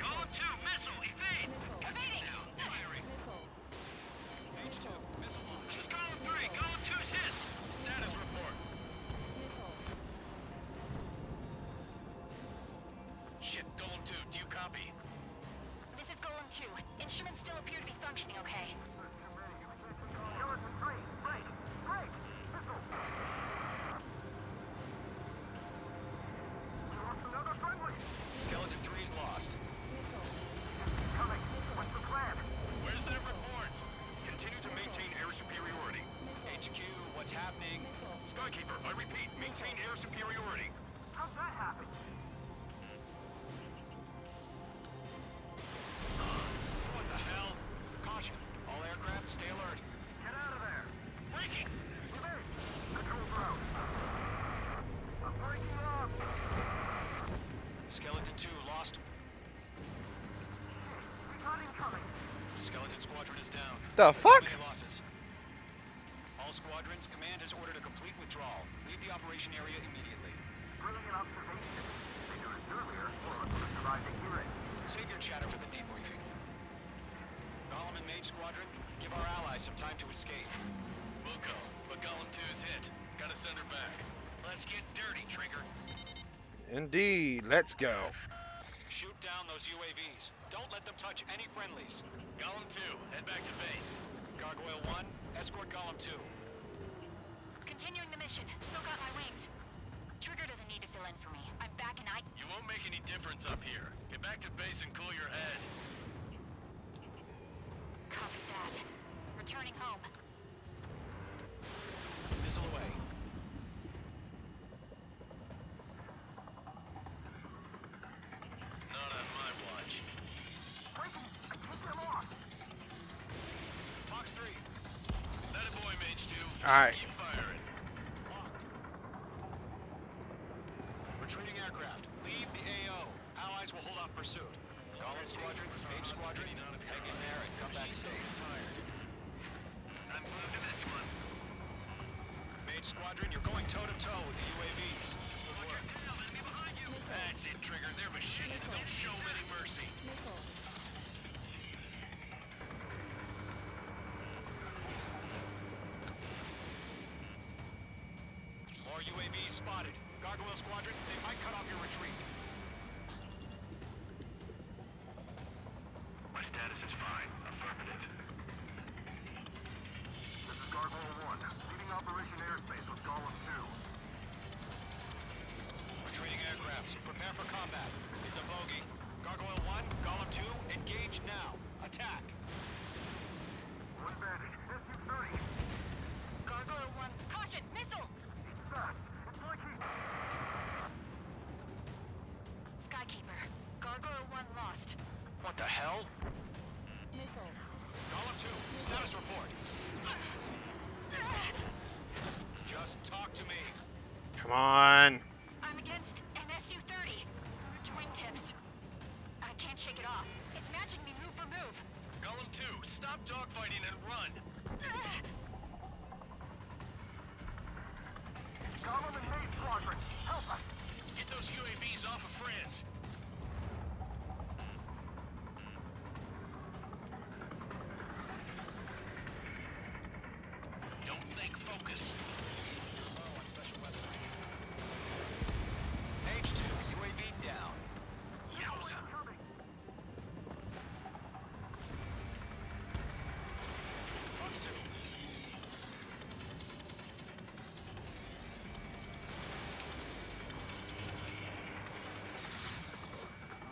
Column 2, missile, evade! Evading! Missile. Page 2, missile launch. This is Column 3, Column 2's hit! Status report. Missile. Shit, Golem 2, do you copy? This is Golem 2. Instruments still appear to be functioning okay. Skeleton 3, break! Break! Missile! We lost another friendly! Skeleton 3's lost. Coming! What's the plan? Where's their reports? Continue to maintain air superiority. HQ, what's happening? Skykeeper, I repeat, maintain air superiority. How'd that happen? What the hell? Caution. All aircraft, stay alert. Get out of there! Breaking! Evade! Control ground. I'm breaking off! Skeleton 2 lost. Recon incoming! Skeleton Squadron is down. The fuck? Many losses. All squadrons, command has ordered a complete withdrawal. Leave the operation area immediately. Brilliant observation. They knew this earlier, or else would have survived to hear it. Save your chatter for the debriefing. Golem and Mage Squadron, give our allies some time to escape. We'll go, but Golem 2 is hit. Gotta send her back. Let's get dirty, Trigger. Indeed. Let's go. Shoot down those UAVs. Don't let them touch any friendlies. Golem 2, head back to base. Gargoyle 1, escort Golem 2. Continuing the mission. Still got my wings. Trigger doesn't need to fill in for me. I'm back and You won't make any difference up here. Get back to base and cool your head. copy that. Returning home. Missile away. Not on my watch. Break Alright. Keep firing. Locked. Retreating aircraft. Leave the AO. Allies will hold off pursuit. Golem Squadron, Mage Squadron, hang in there and come back safe. I'm glued to this one. Mage Squadron, you're going toe-to-toe with the UAVs. Good work. That's it, Trigger. They're machines. Don't show them any mercy. Nickel. More UAVs spotted. Gargoyle Squadron, they might cut off your retreat. My status is fine. Affirmative. This is Gargoyle 1, leading Operation Airspace with Golem 2. Retreating aircrafts, prepare for combat. It's a bogey. Gargoyle 1, Golem 2, engage now. Attack. One bandit. SU-30. Gargoyle 1, caution, missile! He's fast. It's like he... Skykeeper, Gargoyle 1 lost. What the hell? Nickel. Golem 2, status report. Just talk to me. Come on. I'm against an SU-30. Twin tips. I can't shake it off. It's matching me move for move. Golem 2, stop dogfighting and run. Golem and Mage Squadron, help us! Get those UAVs off of France. Don't think, focus. Low on special weapon. H2, UAV down. Yowza. Fox 2.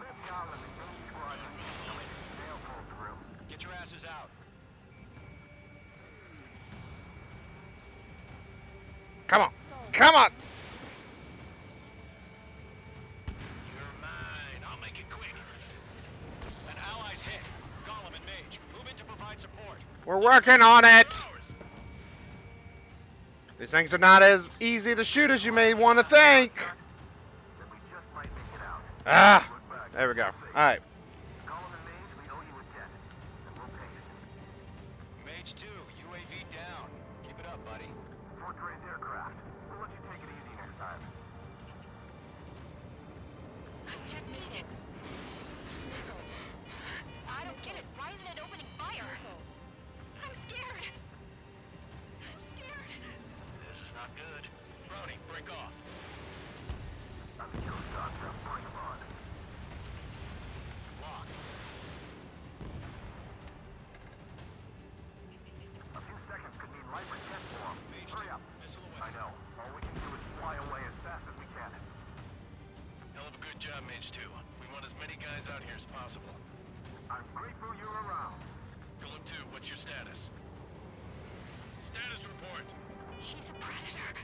Let Golem and Mage Squadron they'll pull through. Get your asses out. Come on. Come on. You're mine. I'll make it quick. An ally's hit. Golem and Mage, move in to provide support. We're working on it. Ours. These things are not as easy to shoot as you may want to think. Then we just might make it out. Ah. Look back. There we go. Alright. Golem and Mage, we owe you a debt. And we'll pay it. Mage 2, UAV down. Keep it up, buddy. Fort Gray's aircraft. We'll let you take it easy next time. Tip meat. I don't get it. Why isn't it opening fire? I'm scared. I'm scared. This is not good. Brownie, break off. I'm your doctor. Bring him on. Locked. A few seconds could mean life or death for him. Mage Hurry 2, up. missile away. I know. All we can do is fly away as fast as we can. Hell of a good job, Mage 2. We want as many guys out here as possible. I'm grateful you're around. Golem 2, what's your status? Status report. He's a predator.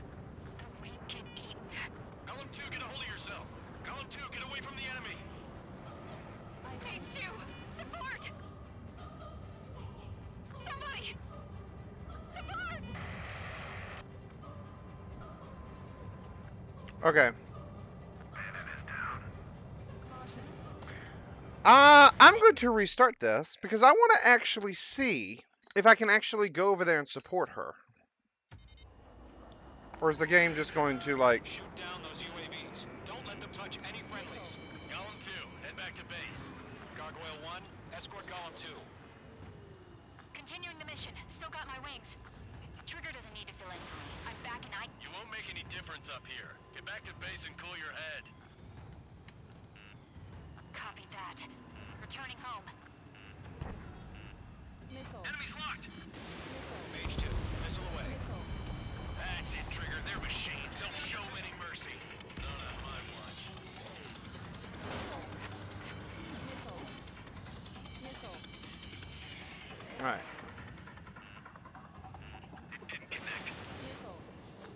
The weak get eaten. Golem 2, get a hold of yourself. Golem 2, get away from the enemy. Page 2, support! Somebody! Support! Okay. Bandit is down. I'm going to restart this because I want to actually see if I can actually go over there and support her. Or is the game just going to, like... Shoot down those UAVs. Don't let them touch any friendlies. Golem 2, head back to base. Gargoyle 1, escort Golem 2. Continuing the mission. Still got my wings. Trigger doesn't need to fill in for me. I'm back and I... You won't make any difference up here. Get back to base and cool your head. Copy that. Returning home. Nickel. Enemy's locked. Mage 2, missile away. Nickel. That's it, Trigger. They're machines. Don't show them any mercy. None on my watch. Nickel. Nickel. Alright. Didn't connect. Nickel.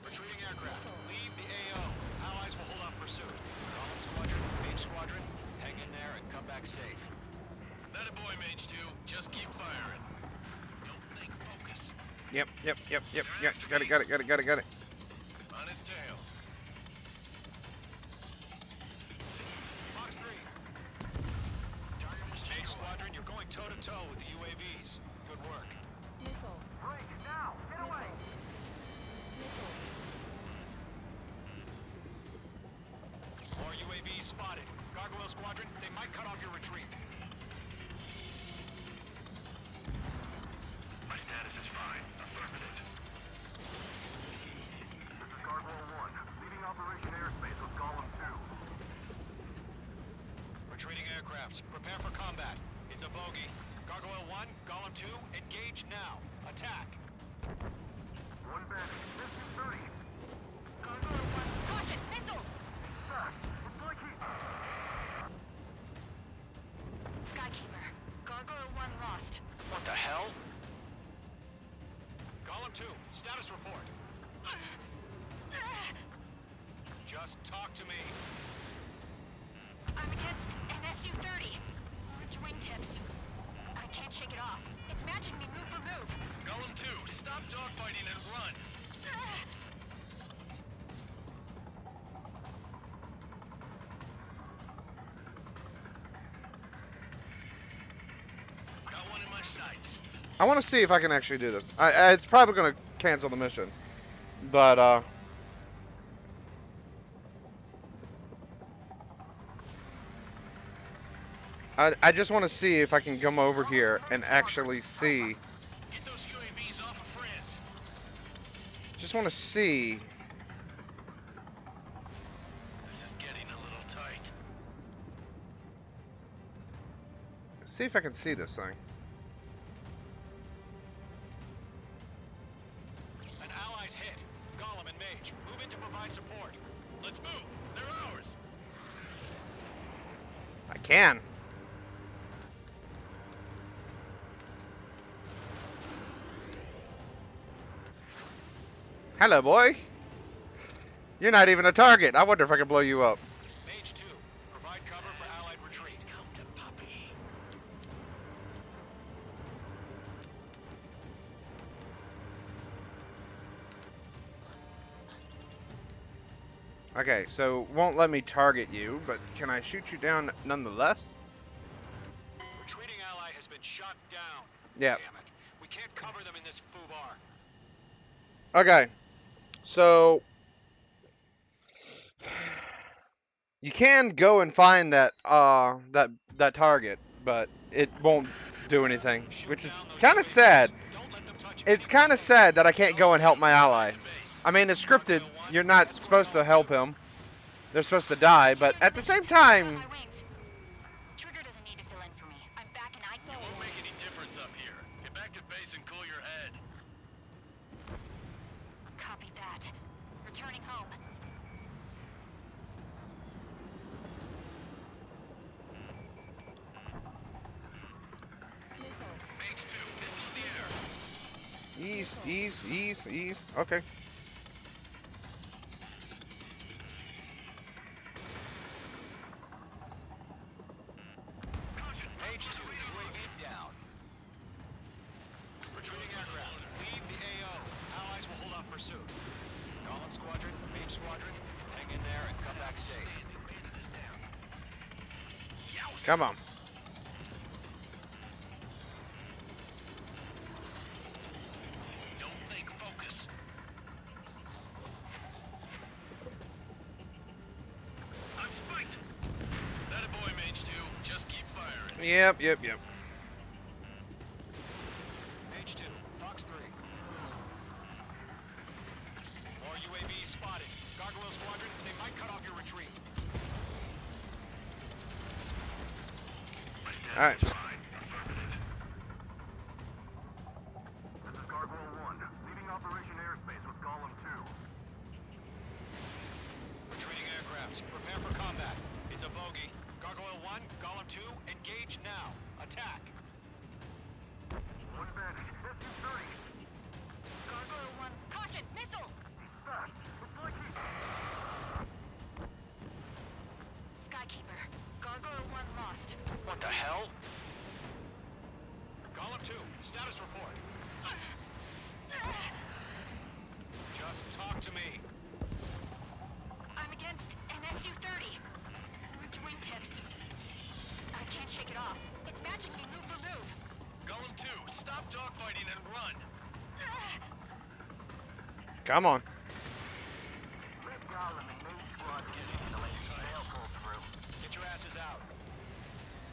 Retreating aircraft, leave the AO. Allies will hold off pursuit. Golem Squadron, Mage Squadron, hang in there and come back safe. That a boy, Mage 2. Just keep firing. Don't think, focus. Yep. Got it. Got it. On his tail. Fox 3. Mage Squadron, you're going toe-to-toe with the UAVs. Good work. Missile. Break, now! Get away! Missile. More UAVs spotted. Gargoyle Squadron, they might cut off your retreat. My status is fine. Affirmative. This is Gargoyle 1. Leading Operation Airspace with Golem 2. Retreating aircrafts, prepare for combat. It's a bogey. Gargoyle 1, Golem 2, engage now. Attack. One bandit. Distance 30. Gargoyle 1, caution, missile! Fast. It's like he... Skykeeper, Gargoyle 1 lost. What the hell? Golem 2, status report. Just talk to me. I'm against an Su-30. Orange wingtips. I can't shake it off. It's matching me move for move. Golem 2, stop dogfighting and run. Got one in my sights. I want to see if I can actually do this. It's probably going to cancel the mission. But, I just want to see if I can come over here and actually see. Get those UAVs off of friends. Just want to see. This is getting a little tight. See if I can see this thing. An ally's hit. Golem and Mage, move in to provide support. Let's move. They're ours. I can. Hello, boy. You're not even a target. I wonder if I can blow you up. Mage 2, provide cover for allied retreat. Come to Puppy. Okay, so won't let me target you, but can I shoot you down nonetheless? Retreating ally has been shot down. Yeah. Damn it. We can't cover them in this foobar. Okay. So you can go and find that that target, but it won't do anything, which is kind of sad. It's kind of sad that I can't go and help my ally. I mean, it's scripted. You're not supposed to help him. They're supposed to die, but at the same time, My wings. Trigger doesn't need to fill in for me. I'm back and I It won't make any difference up here. Get back to base and cool your head. copy that. Returning home. Missile. Mage 2, missile in the air. ease. Okay. Mage 2, UAV down. Retreating aircraft, leave the AO. Allies will hold off pursuit. Golem Squadron, Mage Squadron, hang in there and come back safe. Come on. Don't think, focus. I'm spiked. That a boy, Mage 2. Just keep firing. Yep. Mage 2, Fox 3. More UAVs spotted. Gargoyle Squadron, they might cut off your retreat. My status All right. is fine. Affirmative. This is Gargoyle 1. Leading Operation Airspace with Golem 2. Retreating aircrafts, prepare for combat. It's a bogey. Gargoyle 1, Golem 2, engage now. Attack. One bandit. Su-30. Gargoyle 1, caution, missile! Fast. It's like he... Skykeeper, Gargoyle 1 lost. What the hell? Golem 2, status report. Just talk to me. I'm against an SU-30. Orange wingtips. I can't shake it off. It's matching me move for move. Golem 2, stop dogfighting and run. Come on. Red Golem and Main Squad until ATL pulls through. Get your asses out.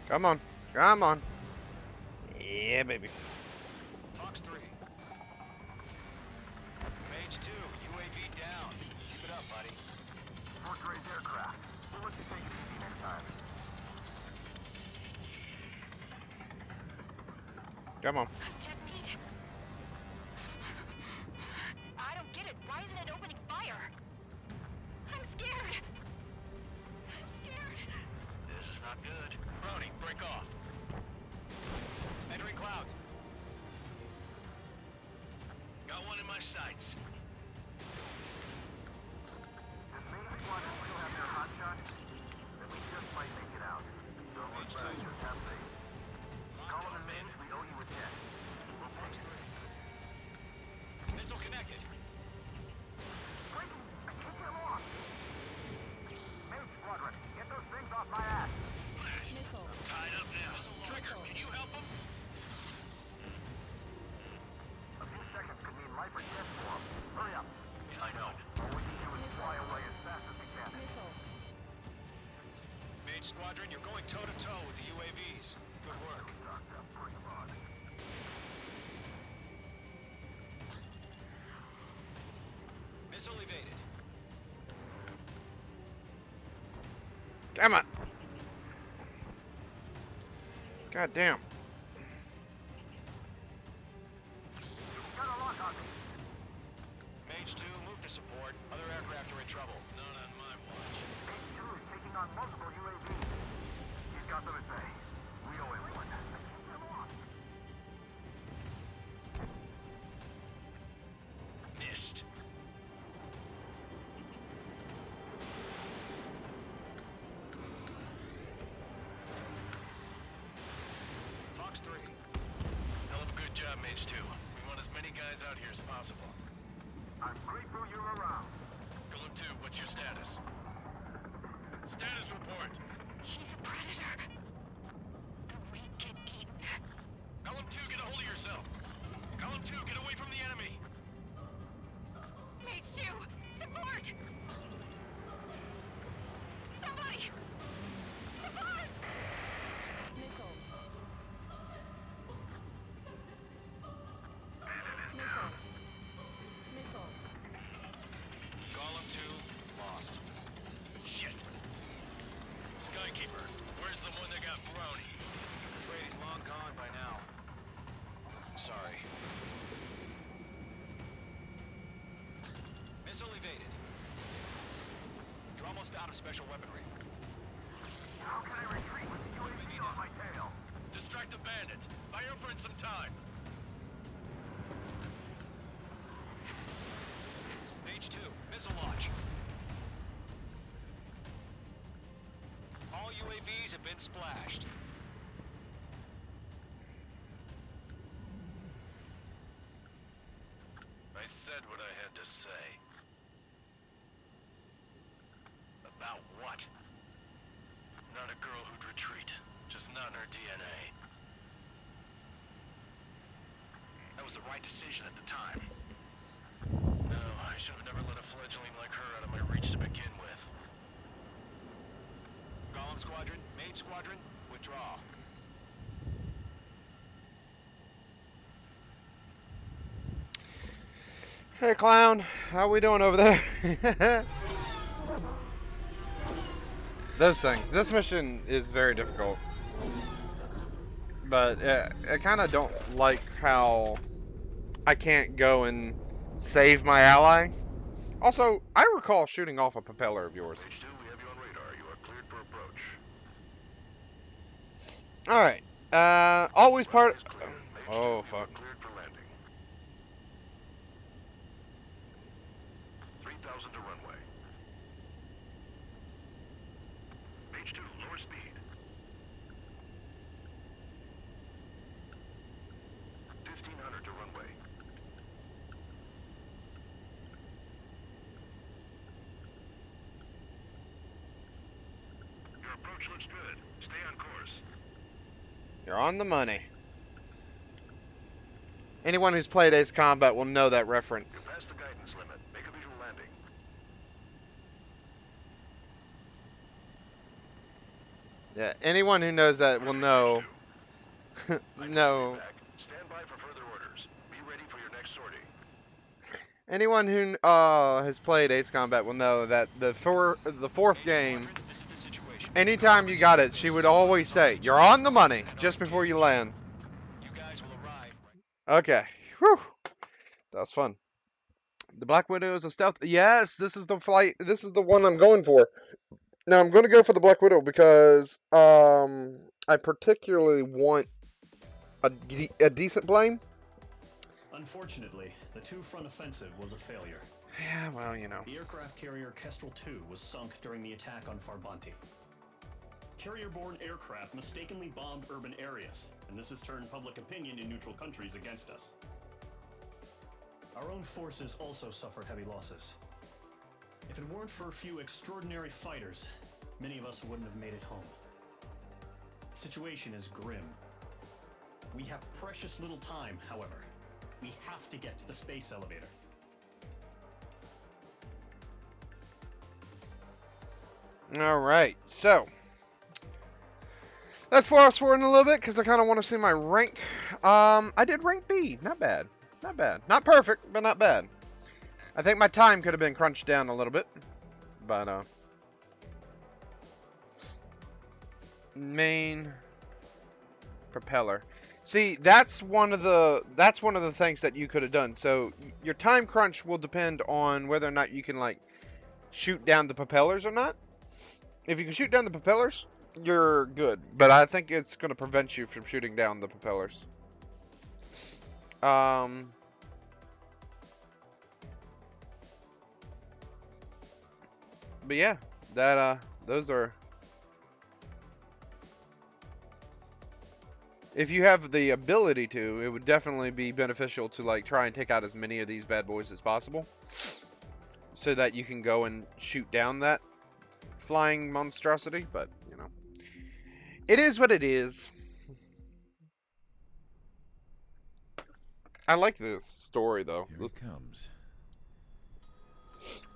Come on. Come on. Yeah, baby. Fox 3. Mage 2, UAV down. Keep it up, buddy. Fort Gray's aircraft. We'll let you take it easy next time. Come on. Dead meat. I don't get it. Why isn't it opening fire? I'm scared. I'm scared. This is not good. Brownie, break off. Entering clouds. Got one in my sights. Does Main Squad still have their hot shot? Then we just might make it out. Don't look back, just have faith. Golem and Mage, we owe you a debt. We'll pay Fox you. 3. Missile connected. Clayton, I can't get them off. Mage Squadron, get those things off my ass. Missile. Tied up now. Trigger, can you help him? A few seconds could mean life or death for them. Hurry up. I know. All we can do is fly away as fast as we can. Missile. Mage Squadron, you're going toe-to-toe with the UAVs. Good work. Doctor, bring 'em on. Missile evaded. Come on. God damn. Got a lock on me. Mage 2, move to support. Other aircraft are in trouble. Not on my watch. Mage 2 is taking on multiple UAVs. He's got them at bay. We owe him one. I can't get him off. Missed. Fox 3. Hell of a good job, Mage 2. We want as many guys out here as possible. I'm grateful you're around. Golem 2, what's your status? Status report. He's a predator. The weak get eaten. Golem 2, get a hold of yourself. Golem 2, get away from the enemy. Mage 2, support! Somebody! Support! Missile. Missile. Missile. Golem 2, lost. Shit. Skykeeper, where's the one that got Brownie? Afraid he's long gone by now. Sorry. Missile evaded. You're almost out of special weaponry. How can I retreat with the UAV on my tail? Distract the bandit. Buy your friend some time. Mage 2, missile launch. All UAVs have been splashed. I said what I had to say. About what? Not a girl who'd retreat. Just not in her DNA. That was the right decision at the time. No, I should have never let a fledgling like her out of my reach to begin with. Golem Squadron, Mage Squadron, withdraw. Hey, clown. How we doing over there? Those things. This mission is very difficult. But I kind of don't like how I can't go and save my ally. Also, I recall shooting off a propeller of yours. Mage 2, we have you on radar. You are cleared for approach. Alright. Always part... Runway is clear. Mage 2, Oh, you fuck. are cleared for landing. 3,000 to runway. Mage 2, lower speed. 1,500 to runway. approach looks good. Stay on course. You're on the money. Anyone who's played Ace Combat will know that reference. You're past the guidance limit. Make a visual landing. Yeah, anyone who knows that will know. No. Back. Stand by for further orders. Be ready for your next sortie. Anyone who has played Ace Combat will know that the fourth game, anytime you got it, she would always say, "You're on the money," just before you land. You guys will arrive. Okay. Whew. That was fun. The Black Widow is a stealth. Yes, this is the flight. This is the one I'm going for. Now I'm going to go for the Black Widow because I particularly want a decent plane. Unfortunately, the two-front offensive was a failure. Yeah, well, you know. The aircraft carrier Kestrel II was sunk during the attack on Farbanti. Carrier-borne aircraft mistakenly bombed urban areas, and this has turned public opinion in neutral countries against us. Our own forces also suffered heavy losses. If it weren't for a few extraordinary fighters, many of us wouldn't have made it home. The situation is grim. We have precious little time, however. We have to get to the space elevator. All right, so let's fast forward in a little bit because I kind of want to see my rank. I did rank B. Not bad. Not bad. Not perfect, but not bad. I think my time could have been crunched down a little bit, but main propeller. See, that's one of the things that you could have done. So your time crunch will depend on whether or not you can like shoot down the propellers or not. If you can shoot down the propellers, you're good. But I think it's going to prevent you from shooting down the propellers. But yeah, those are. If you have the ability to, it would definitely be beneficial to like try and take out as many of these bad boys as possible, so that you can go and shoot down that flying monstrosity. But you know, it is what it is. I like this story though. Here he comes.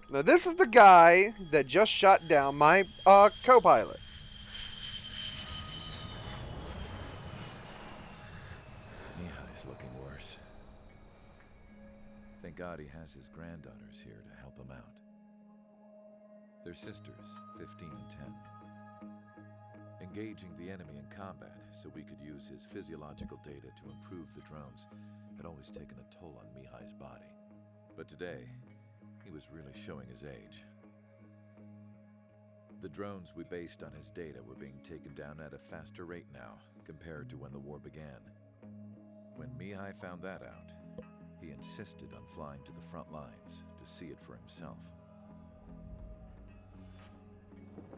Now this is the guy that just shot down my co-pilot. Mihai's looking worse. Thank God he has his granddaughters here to help him out. They're sisters, 15 and 10. Engaging the enemy in combat so we could use his physiological data to improve the drones had always taken a toll on Mihai's body. But today, he was really showing his age. The drones we based on his data were being taken down at a faster rate now compared to when the war began. When Mihai found that out, he insisted on flying to the front lines to see it for himself.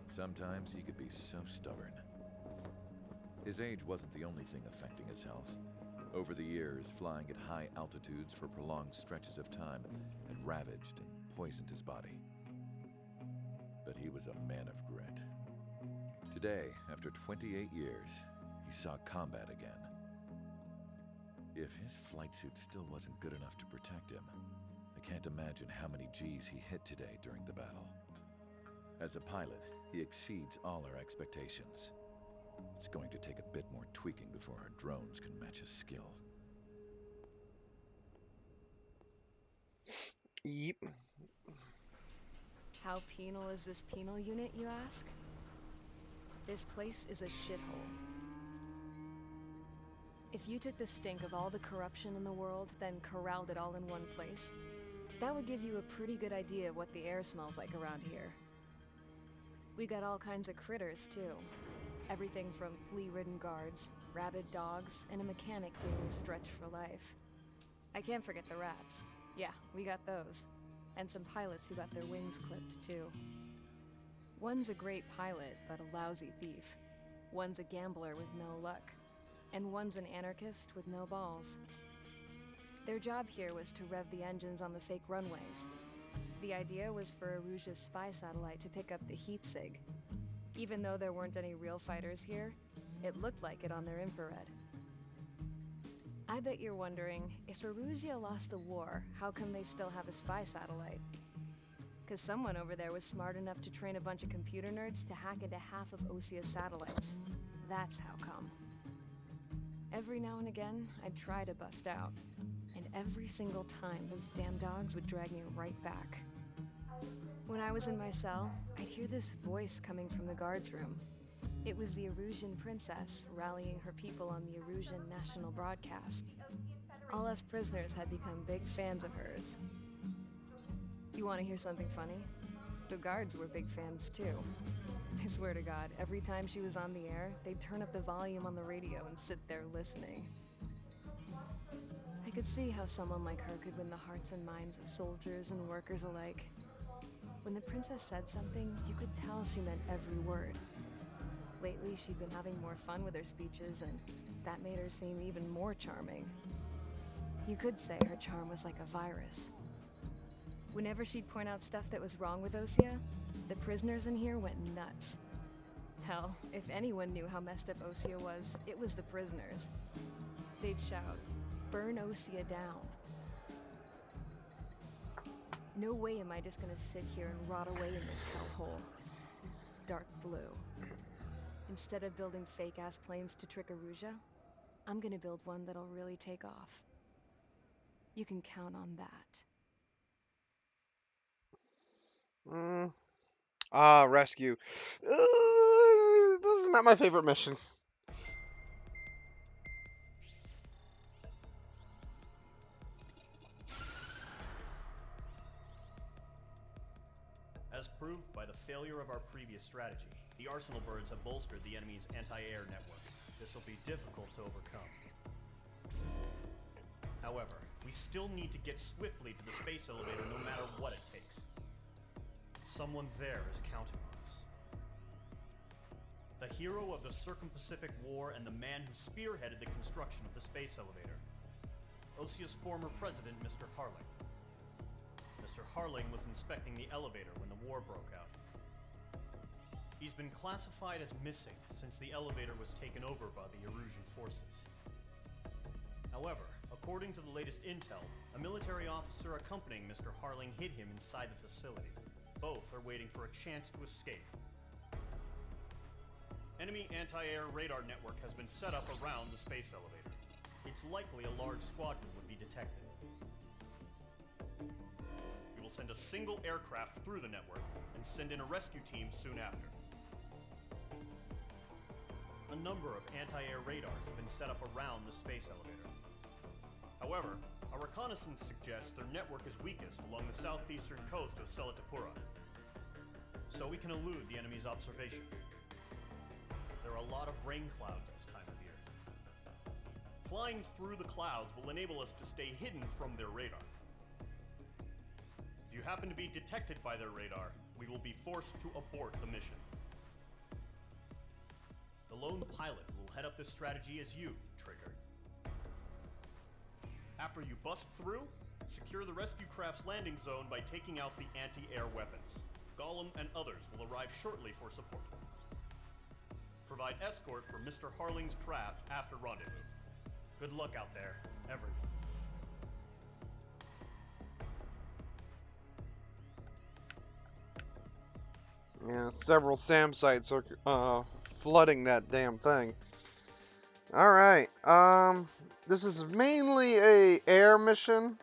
Sometimes he could be so stubborn. His age wasn't the only thing affecting his health. Over the years, flying at high altitudes for prolonged stretches of time had ravaged and poisoned his body. But he was a man of grit. Today, after 28 years, he saw combat again. If his flight suit still wasn't good enough to protect him, I can't imagine how many G's he hit today during the battle. As a pilot, he exceeds all our expectations. It's going to take a bit more tweaking before our drones can match his skill. Yep. How penal is this penal unit, you ask? This place is a shithole. If you took the stink of all the corruption in the world, then corralled it all in one place, that would give you a pretty good idea of what the air smells like around here. We got all kinds of critters, too. Everything from flea-ridden guards, rabid dogs, and a mechanic doing stretch for life. I can't forget the rats. Yeah, we got those. And some pilots who got their wings clipped, too. One's a great pilot, but a lousy thief. One's a gambler with no luck. And one's an anarchist with no balls. Their job here was to rev the engines on the fake runways. The idea was for Aruja's spy satellite to pick up the heat sig. Even though there weren't any real fighters here, it looked like it on their infrared. I bet you're wondering, if Erusea lost the war, how come they still have a spy satellite? Because someone over there was smart enough to train a bunch of computer nerds to hack into half of Osea's satellites. That's how come. Every now and again, I'd try to bust out. And every single time, those damn dogs would drag me right back. When I was in my cell, I'd hear this voice coming from the guards room. It was the Erusian princess rallying her people on the Erusian national broadcast. All us prisoners had become big fans of hers. You want to hear something funny? The guards were big fans too. I swear to God, every time she was on the air, they'd turn up the volume on the radio and sit there listening. I could see how someone like her could win the hearts and minds of soldiers and workers alike. When the princess said something, you could tell she meant every word. Lately, she'd been having more fun with her speeches, and that made her seem even more charming. You could say her charm was like a virus. Whenever she'd point out stuff that was wrong with Osea, the prisoners in here went nuts. Hell, if anyone knew how messed up Osea was, it was the prisoners. They'd shout, "Burn Osea down." No way am I just gonna sit here and rot away in this hellhole. Dark blue. Instead of building fake-ass planes to trick Erusea, I'm gonna build one that'll really take off. You can count on that. Rescue. This is not my favorite mission. As proved by the failure of our previous strategy, the Arsenal birds have bolstered the enemy's anti-air network. This will be difficult to overcome. However, we still need to get swiftly to the space elevator no matter what it takes. Someone there is counting on us. The hero of the Circum-Pacific War and the man who spearheaded the construction of the space elevator. Osea's former president, Mr. Harling. Mr. Harling was inspecting the elevator when the war broke out. He's been classified as missing since the elevator was taken over by the Erusian forces. However, according to the latest intel, a military officer accompanying Mr. Harling hid him inside the facility. Both are waiting for a chance to escape. Enemy anti-air radar network has been set up around the space elevator. It's likely a large squadron would be detected. We will send a single aircraft through the network and send in a rescue team soon after. A number of anti-air radars have been set up around the space elevator. However, our reconnaissance suggests their network is weakest along the southeastern coast of Selatapura, so we can elude the enemy's observation. There are a lot of rain clouds this time of year. Flying through the clouds will enable us to stay hidden from their radar. If you happen to be detected by their radar, we will be forced to abort the mission. The lone pilot who will head up this strategy is you, Trigger. After you bust through, secure the rescue craft's landing zone by taking out the anti-air weapons. Gollum and others will arrive shortly for support. Provide escort for Mr. Harling's craft after rendezvous. Good luck out there, everyone. Yeah, several SAM sites are flooding that damn thing. Alright, this is mainly a air mission.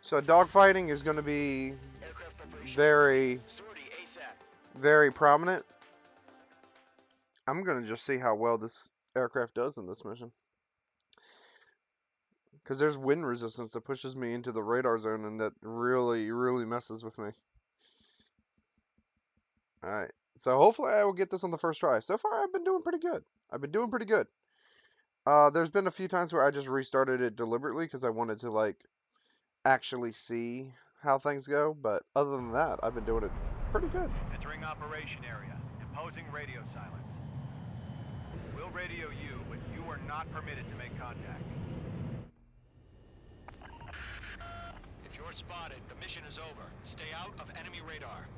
So dogfighting is going to be very prominent. I'm going to just see how well this aircraft does in this mission. Because there's wind resistance that pushes me into the radar zone, and that really, really messes with me. Alright, so hopefully I will get this on the first try. So far, I've been doing pretty good. There's been a few times where I just restarted it deliberately because I wanted to, like, actually see how things go. But other than that, I've been doing it pretty good. Entering operation area. Imposing radio silence. We'll radio you, but you are not permitted to make contact. If you're spotted, the mission is over. Stay out of enemy radar.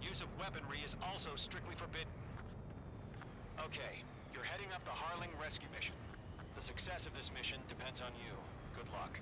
Use of weaponry is also strictly forbidden. Okay, you're heading up the Harling rescue mission. The success of this mission depends on you. Good luck.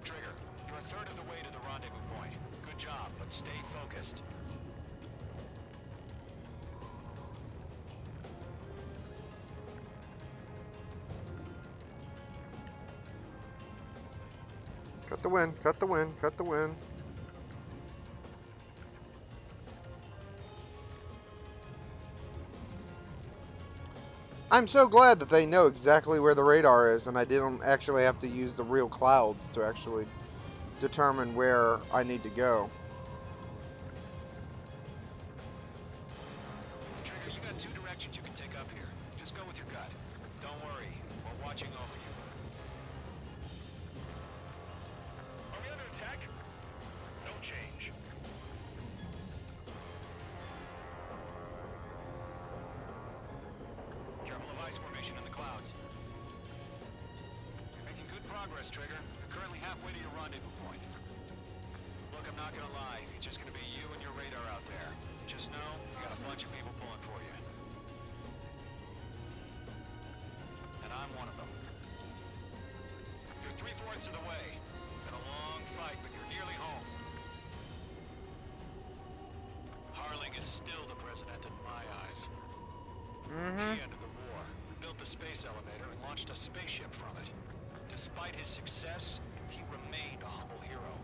Trigger, you're a third of the way to the rendezvous point. Good job, but stay focused. Cut the wind, cut the wind, cut the wind. I'm so glad that they know exactly where the radar is and I didn't actually have to use the real clouds to actually determine where I need to go. Trigger, you got two directions you can take up here. Just go with your gut. Don't worry, we're watching over you. Are we under attack? No change. Careful of ice formation in the clouds. You're making good progress, Trigger. You're currently halfway to your rendezvous point. Look, I'm not gonna lie. It's just gonna be you and your radar out there. Just know, you got a bunch of people pulling for you. And I'm one of them. You're 3/4 of the way. Been a long fight, but you're nearly home. Harling is still the president in my eyes. He ended the war, built the space elevator, and launched a spaceship from it. Despite his success, he remained a humble hero.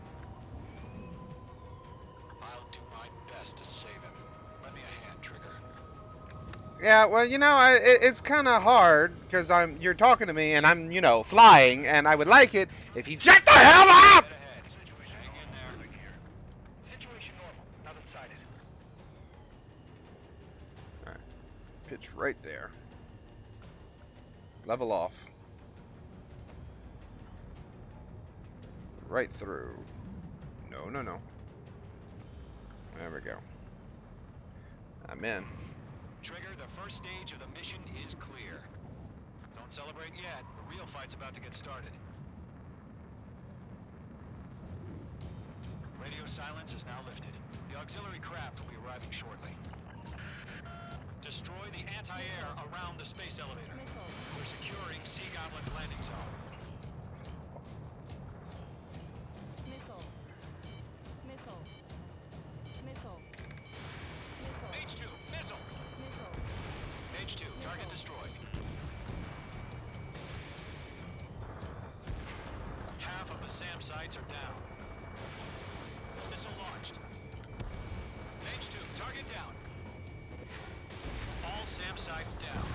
I'll do my best to save him. Lend me a hand, Trigger. Yeah, well, it's kind of hard because you're talking to me and I'm, flying, and I would like it if you shut the hell up. Head ahead. Hang in there. Situation normal. Nothing sighted. All right. Pitch right there. Level off. Right through. No, no, no. There we go. I'm in. Trigger, the first stage of the mission is clear. Don't celebrate yet. The real fight's about to get started. Radio silence is now lifted. The auxiliary craft will be arriving shortly. Destroy the anti-air around the space elevator. We're securing Sea Goblin's landing zone. Missile. Missile. Missile. Mage 2, missile! Missile. Mage 2, target destroyed. Half of the SAM sites are down. Missile launched. Mage 2, target down. All SAM sites down.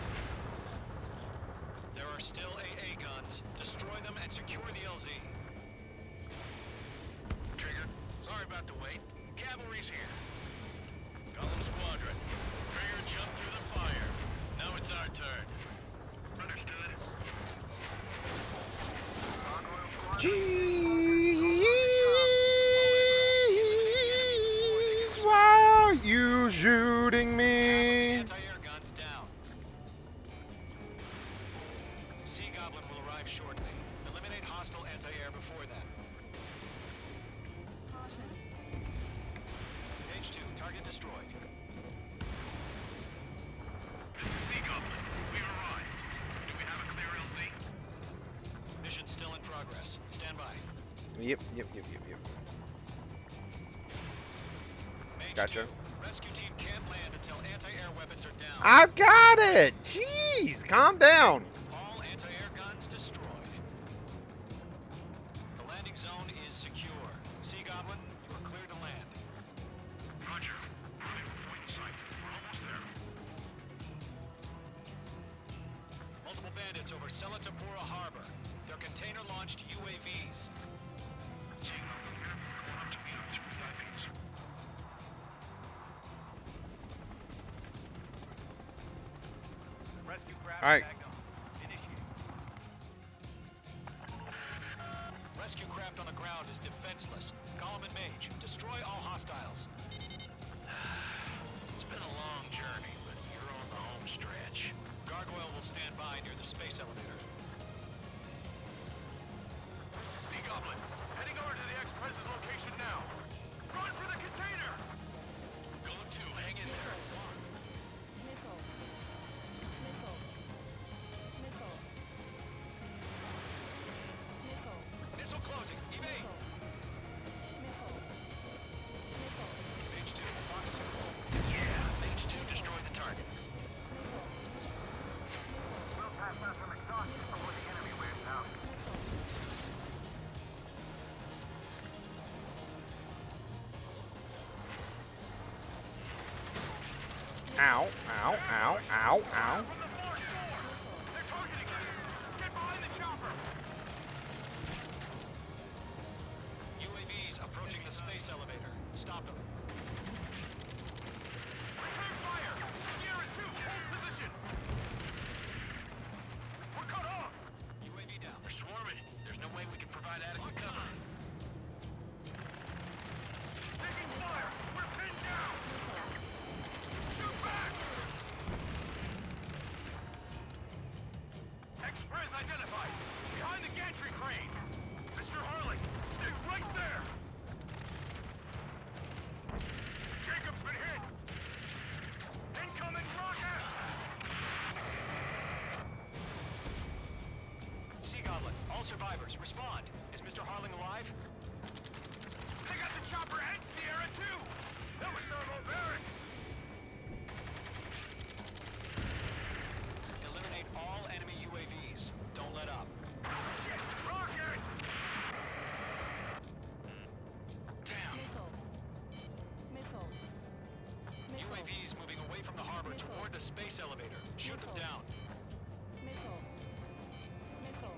There are still AA guns. Destroy them and secure the LZ. Trigger, sorry about the wait. Cavalry's here. Golem Squadron. Trigger jumped through the fire. Now it's our turn. Understood. Jeez, why are you shooting me? Anti-air guns down. Sea Goblin will arrive shortly. Eliminate hostile anti-air before then. H2, target destroyed. Sea Goblin, we've arrived. Do we have a clear LZ? Mission still in progress. Stand by. Yep. Mage Gotcha. 2, rescue team can't land until anti-air weapons are down. I've got it. Jeez, calm down. All anti-air guns destroyed. The landing zone is secure. Sea Goblin, you are clear to land. Roger. Rendezvous point in sight. We're almost there. Multiple bandits over Selatapura Harbor. They're container-launched UAVs. Seeing them from here, going up to meet our two VIPs. Rescue craft All right. tagged on. Initiate. Rescue craft on the ground is defenseless. Column and Mage, destroy all hostiles. It's been a long journey, but you're on the home stretch. Gargoyle will stand by near the space elevator. Goblin, heading over to the ex-president's location now. Run for the container! Golem 2, hang in there. Missile. Missile. Missile. Missile. Missile closing. Evade. Missile. Missile. Mage 2, Fox 2. Yeah, Mage 2 destroy the target. We'll pass out some exhaustion before the enemy wears out. Ow, ow, ow, ow, ow. From the far shore! They're targeting us! Get behind the chopper! UAVs approaching the space elevator. Stop them. Return fire! Sierra 2, hold position! We're cut off! UAV down. They're swarming. There's no way we can provide adequate cover. Taking fire! We're pinned down! Shoot back! Express identified! Behind the gantry crane! Mr. Harley, stick right there! Jacob's been hit! Incoming rocket! Sea Goblin, all survivors, respond. Is Mr. Harling alive? They got the chopper and Sierra too! That was thermobaric! Eliminate all enemy UAVs. Don't let up. Shit! Rocket! Damn. Missile. Missile. Missile. UAVs moving away from the harbor toward the space elevator. Shoot them down. Missile. Missile.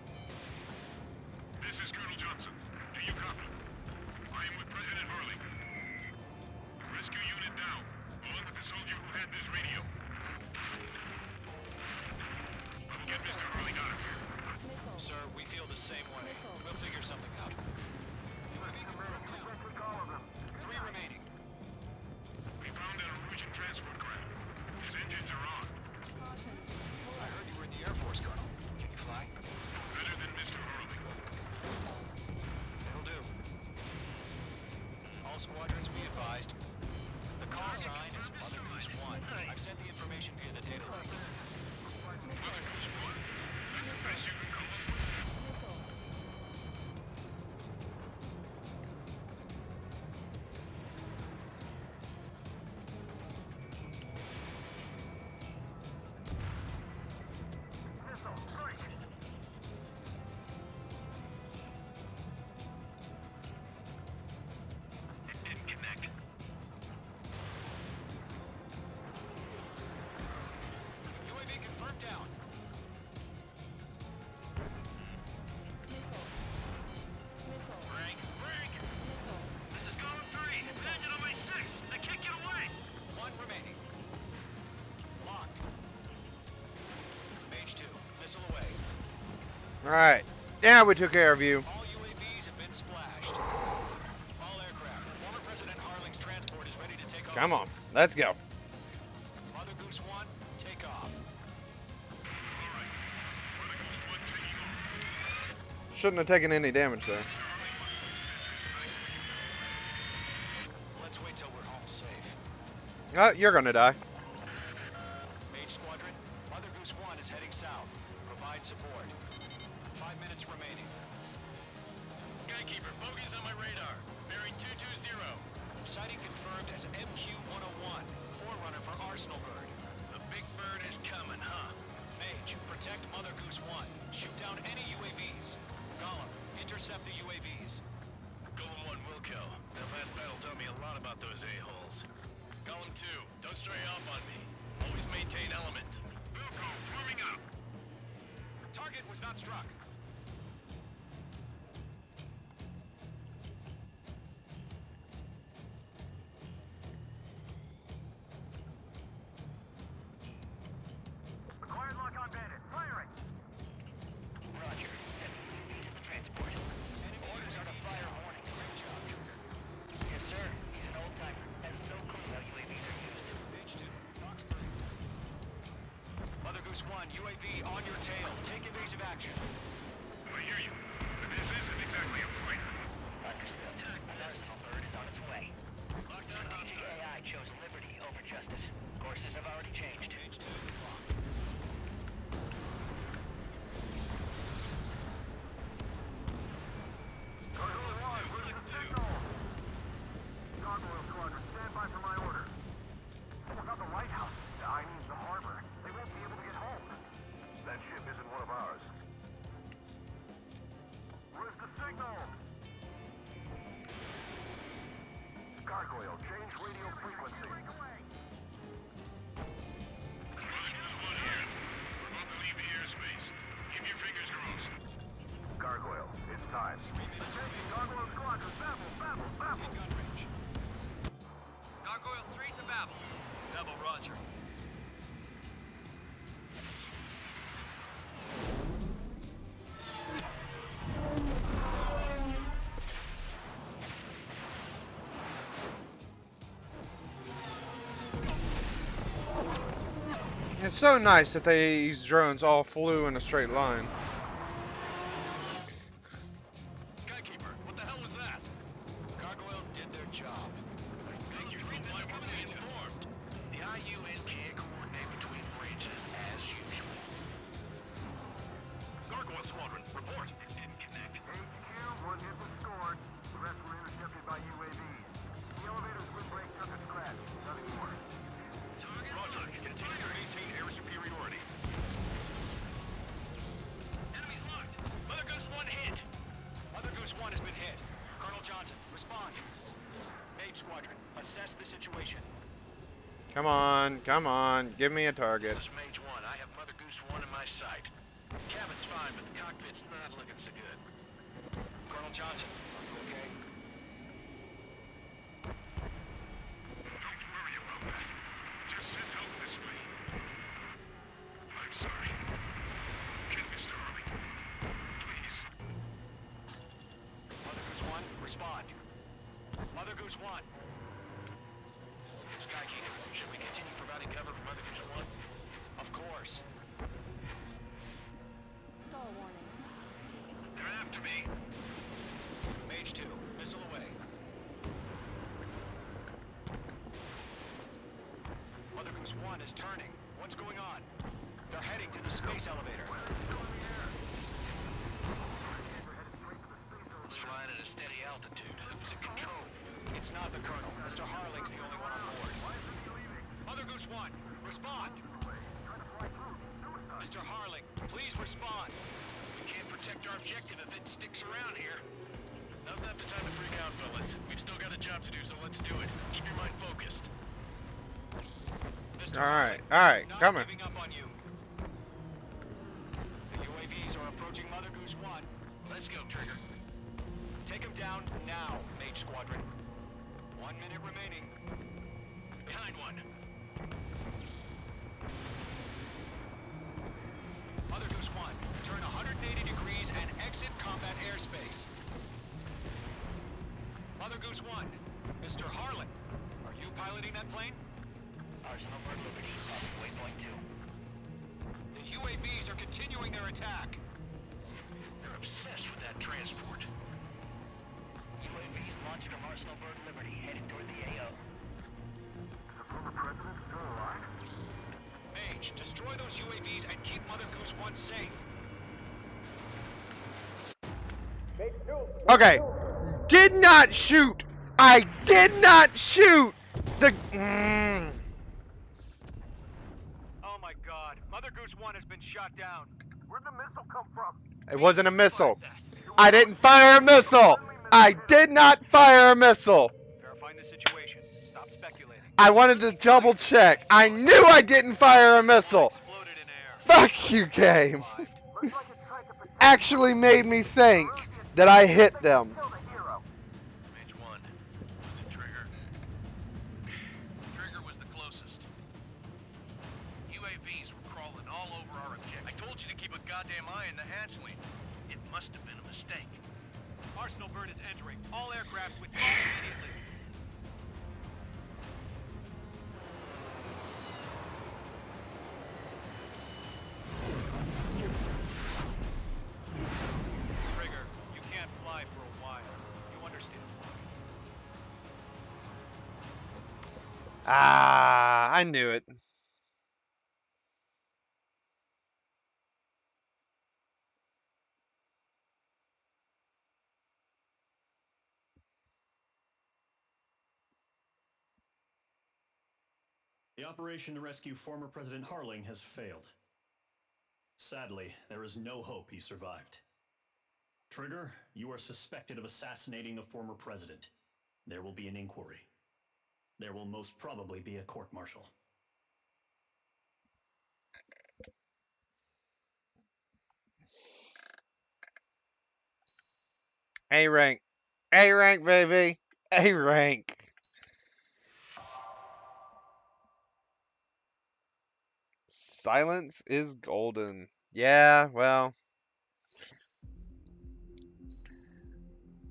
This is Colonel Johnson. Do you copy? I am with President Harley. Rescue unit down, along with the soldier who had this radio. I will get Mr. Harley out of here. Missile. Sir, we feel the same way. We'll figure something out. UAV confirmed down. 3 remaining. We found a Norwegian transport craft. His engines are on. Caution. I heard you were in the Air Force, Colonel. Can you fly? Better than Mr. Harley. It'll do. All squadrons be advised. The call sign is Mother Goose 1. I've sent the information via the data link. Mother Goose 1. That's the best you can come up with. Missile. Missile, strike! It didn't connect. UAV confirmed down. Missile. Missile. Frank! Frank! Missile. This is Golem 3! Imagine on my 6! They can't get away! 1 remaining. Locked. Mage 2, missile away. Alright. Yeah, we took care of you. All UAVs have been splashed. All aircraft. Former President Harling's transport is ready to take off. Come on. Let's go. Mother Goose 1, take off. Alright. Mother Goose 1 taking off. Shouldn't have taken any damage there. Let's wait till we're home safe. You're gonna die. Mage Squadron, Mother Goose 1 is heading south. Provide support. 5 minutes remaining. Skykeeper, bogeys on my radar. Bearing 220. Sighting confirmed as MQ-101, forerunner for Arsenal Bird. The big bird is coming, huh? Mage, protect Mother Goose 1. Shoot down any UAVs. Gollum, intercept the UAVs. Golem 1 will kill. That last battle taught me a lot about those a-holes. Golem 2, don't stray off on me. Always maintain element. Wilco, forming up. Target was not struck. Acquired lock Goose 1, UAV on your tail. Take evasive action. I hear you. But this isn't exactly a fight. Arsenal bird is on its way. DJAI chose liberty over justice. Courses have already changed. Page 2. Gargoyle Squadron, stand by for my order. Someone's on the lighthouse. I mean the harbor. They won't be able to get home. That ship isn't one of ours. Where's the signal? Gargoyle, change radio frequency. Gargoyle, it's time. Attention, Gargoyle Squadron, babble, babble, babble. Gun range. Gargoyle 3 to Babel. Babel, roger. It's so nice that these drones all flew in a straight line. Skykeeper, what the hell was that? Gargoyle did their job. Thank you for why weren't we informed? The IUN can't coordinate between branches as usual. Gargoyle Squadron, report. It didn't connect. HQ, one hit was scored. The rest were intercepted by UAVs. The elevator's windbreak took a scratch. Nothing more. Roger, continue to maintain air superiority. Enemy's locked. Mother Goose 1 hit. Mother Goose 1 has been hit. Colonel Johnson, respond. Mage Squadron, assess the situation. Come on, give me a target. This is Mage 1. I have Mother Goose 1 in my sight. Cabin's fine, but the cockpit's not looking so good. Colonel Johnson, are you okay? Don't worry about that. Just send help this way. I'm sorry. Get Mr. Harley. Please. Mother Goose 1, respond. Mother Goose 1. Skykeeper, should we continue providing cover for Mother Goose 1? Of course. Stall warning. They're after me. Mage 2, missile away. Mother Goose 1 is turning. What's going on? They're heading to the space elevator. It's flying at a steady altitude. Who's in control? It's not the Colonel. Mr. Harling's the only one on board. Mother Goose 1, respond. Mr. Harling, please respond. We can't protect our objective if it sticks around here. Now's not the time to freak out, fellas. We've still got a job to do, so let's do it. Keep your mind focused. Mr. Alright, Harling, alright, not coming. giving up on you. The UAVs are approaching Mother Goose 1. Let's go, Trigger. Take him down now, Mage Squadron. 1 minute remaining. Behind one. Mother Goose 1, turn 180 degrees and exit combat airspace. Mother Goose 1, Mr. Harlan, are you piloting that plane? Arsenal bird liberty, passing waypoint 2. The UAVs are continuing their attack. They're obsessed with that transport. UAVs launched from Arsenal bird liberty, headed toward the AO. The former president still alive? Mage, destroy those UAVs and keep Mother Goose 1 safe. Okay, did not shoot. I did not shoot. The. Oh my god. Mother Goose 1 has been shot down. Where'd the missile come from? It wasn't a missile. I didn't fire a missile. I did not fire a missile. Verifying the situation. Stop speculating. I wanted to double check. I knew I didn't fire a missile. Exploded in air. Fuck you, game. Actually made me think that I hit them. Mage 1. Was it Trigger? Trigger was the closest. UAVs were crawling all over our objective. I told you to keep a goddamn eye in the hatchling. It must have been a mistake. Arsenal bird is entering. All aircraft withdraw immediately. Ah, I knew it. The operation to rescue former President Harling has failed. Sadly, there is no hope he survived. Trigger, you are suspected of assassinating the former president. There will be an inquiry. There will most probably be a court-martial. A rank. A rank, baby. A rank. Silence is golden. Yeah, well.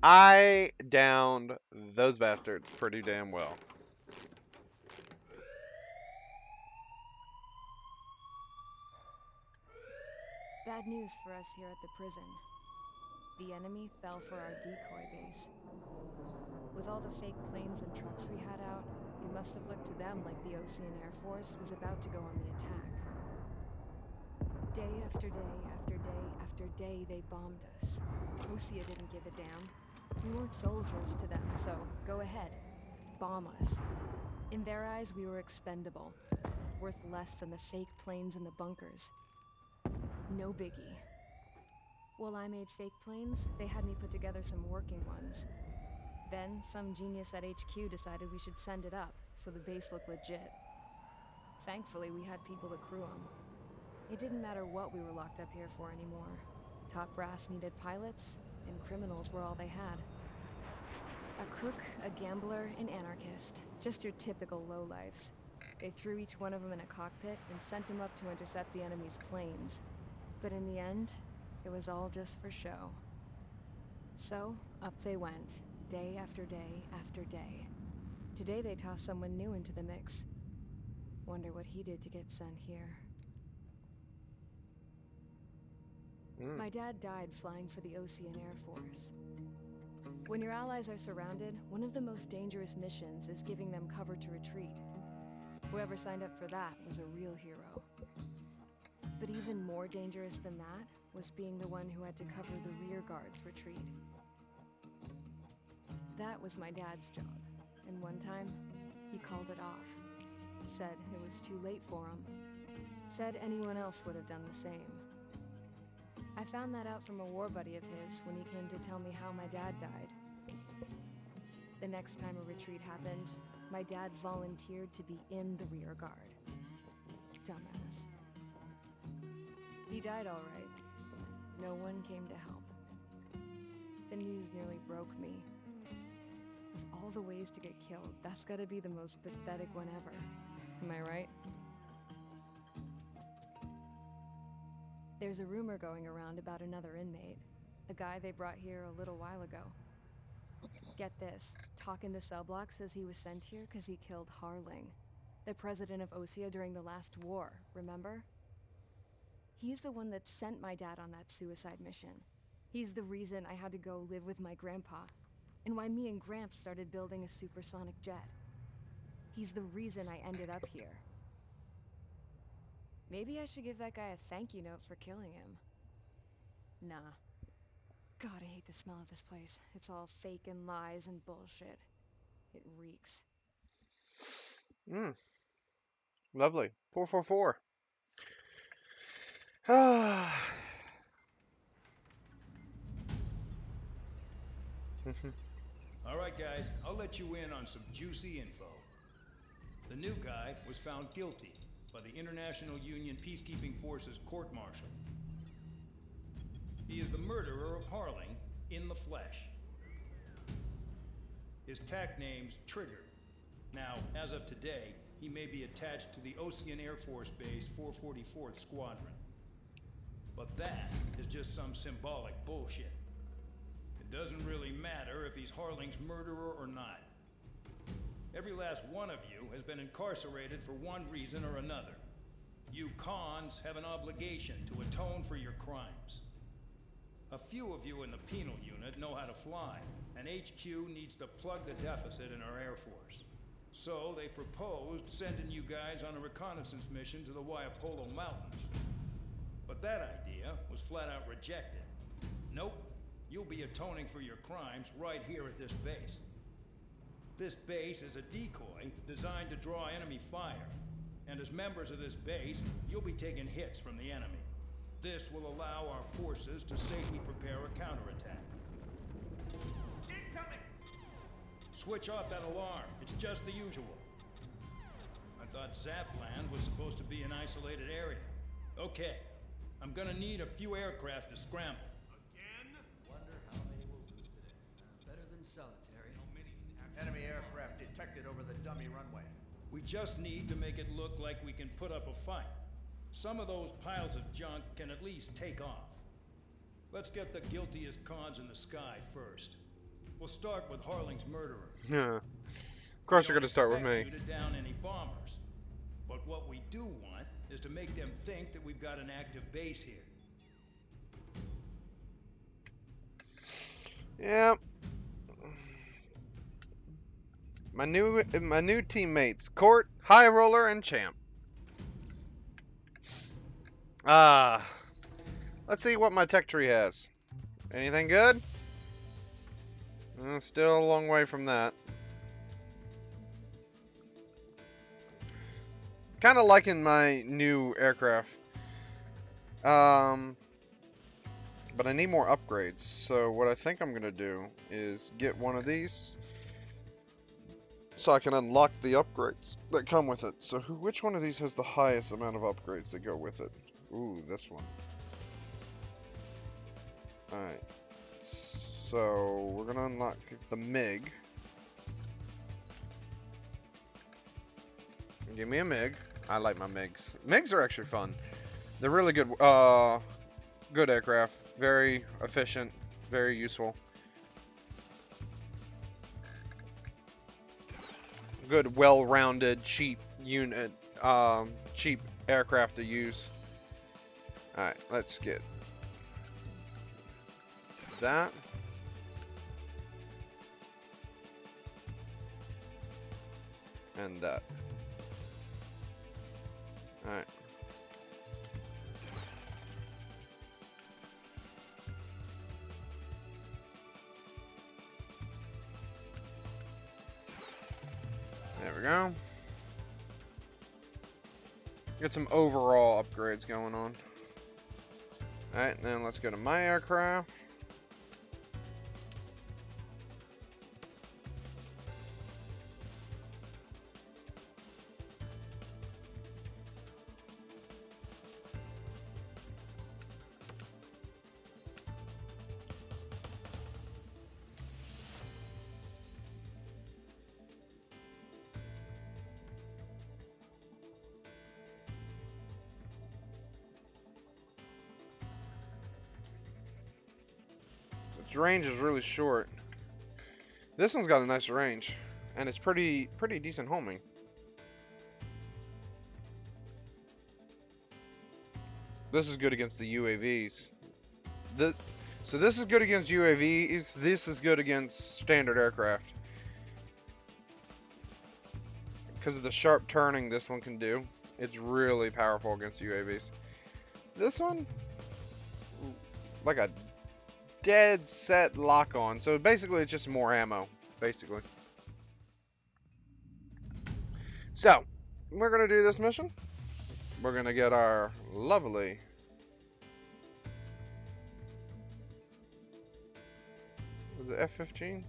I downed those bastards pretty damn well. Bad news for us here at the prison. The enemy fell for our decoy base. With all the fake planes and trucks we had out, it must have looked to them like the Ocean Air Force was about to go on the attack. Day after day after day after day, they bombed us. Osea didn't give a damn. We weren't soldiers to them, so go ahead. Bomb us. In their eyes, we were expendable. Worth less than the fake planes in the bunkers. No biggie. While I made fake planes, they had me put together some working ones. Then, some genius at HQ decided we should send it up, so the base looked legit. Thankfully, we had people to crew them. It didn't matter what we were locked up here for anymore. Top brass needed pilots, and criminals were all they had. A crook, a gambler, an anarchist. Just your typical lowlifes. They threw each one of them in a cockpit and sent them up to intercept the enemy's planes. But in the end, it was all just for show. So, up they went, day after day after day. Today they tossed someone new into the mix. Wonder what he did to get sent here. My dad died flying for the Ocean Air Force. When your allies are surrounded, one of the most dangerous missions is giving them cover to retreat. Whoever signed up for that was a real hero. But even more dangerous than that was being the one who had to cover the rear guard's retreat. That was my dad's job, and one time, he called it off. Said it was too late for him. Said anyone else would have done the same. I found that out from a war buddy of his when he came to tell me how my dad died. The next time a retreat happened, my dad volunteered to be in the rear guard. Dumbass. He died all right. No one came to help. The news nearly broke me. Of all the ways to get killed, that's gotta be the most pathetic one ever. Am I right? There's a rumor going around about another inmate. A guy they brought here a little while ago. Get this, talk in the cell block says he was sent here because he killed Harling, the president of Osea during the last war, remember? He's the one that sent my dad on that suicide mission. He's the reason I had to go live with my grandpa, and why me and Gramps started building a supersonic jet. He's the reason I ended up here. Maybe I should give that guy a thank you note for killing him. Nah. God, I hate the smell of this place. It's all fake and lies and bullshit. It reeks. Lovely. 444. Ah. All right, guys, I'll let you in on some juicy info. The new guy was found guilty by the International Union Peacekeeping Force's court-martial. He is the murderer of Harling in the flesh. His tech name's Trigger. Now, as of today, he may be attached to the Ocean Air Force Base 444th Squadron. But that is just some symbolic bullshit. It doesn't really matter if he's Harling's murderer or not. Every last one of you has been incarcerated for one reason or another. You cons have an obligation to atone for your crimes. A few of you in the penal unit know how to fly, and HQ needs to plug the deficit in our Air Force. So they proposed sending you guys on a reconnaissance mission to the Waiapolo Mountains. But that idea was flat out rejected. Nope, you'll be atoning for your crimes right here at this base. This base is a decoy designed to draw enemy fire. And as members of this base, you'll be taking hits from the enemy. This will allow our forces to safely prepare a counterattack. Incoming! Switch off that alarm. It's just the usual. I thought Zapland was supposed to be an isolated area. Okay, I'm gonna need a few aircraft to scramble. Again? Wonder how they will do today. Better than solitary. Enemy aircraft detected over the dummy runway. We just need to make it look like we can put up a fight. Some of those piles of junk can at least take off. Let's get the guiltiest cons in the sky first. We'll start with Harling's murderer. Yeah. Of course, you're gonna start with me. You to down any bombers. But what we do want is to make them think that we've got an active base here. Yeah. My new teammates, Court, High Roller, and Champ. Let's see what my tech tree has. Anything good? Still a long way from that. Kind of liking my new aircraft. But I need more upgrades. So what I think I'm gonna do is get one of these, so I can unlock the upgrades that come with it. So which one of these has the highest amount of upgrades that go with it? Ooh, this one. Alright. So we're gonna unlock the MiG. Give me a MiG. I like my MiGs. MiGs are actually fun. They're really good good aircraft. Very efficient, very useful. Good, well-rounded, cheap unit, cheap aircraft to use. Alright, let's get that. And that. Alright. There we go. Get some overall upgrades going on. Alright, then let's go to my aircraft. Its range is really short. This one's got a nice range, and it's pretty decent homing. This is good against the UAVs. So this is good against UAVs. This is good against standard aircraft. Because of the sharp turning this one can do, it's really powerful against UAVs. This one, like a dead set lock on. So basically it's just more ammo, basically. So, we're going to do this mission. We're going to get our lovely was it F-15?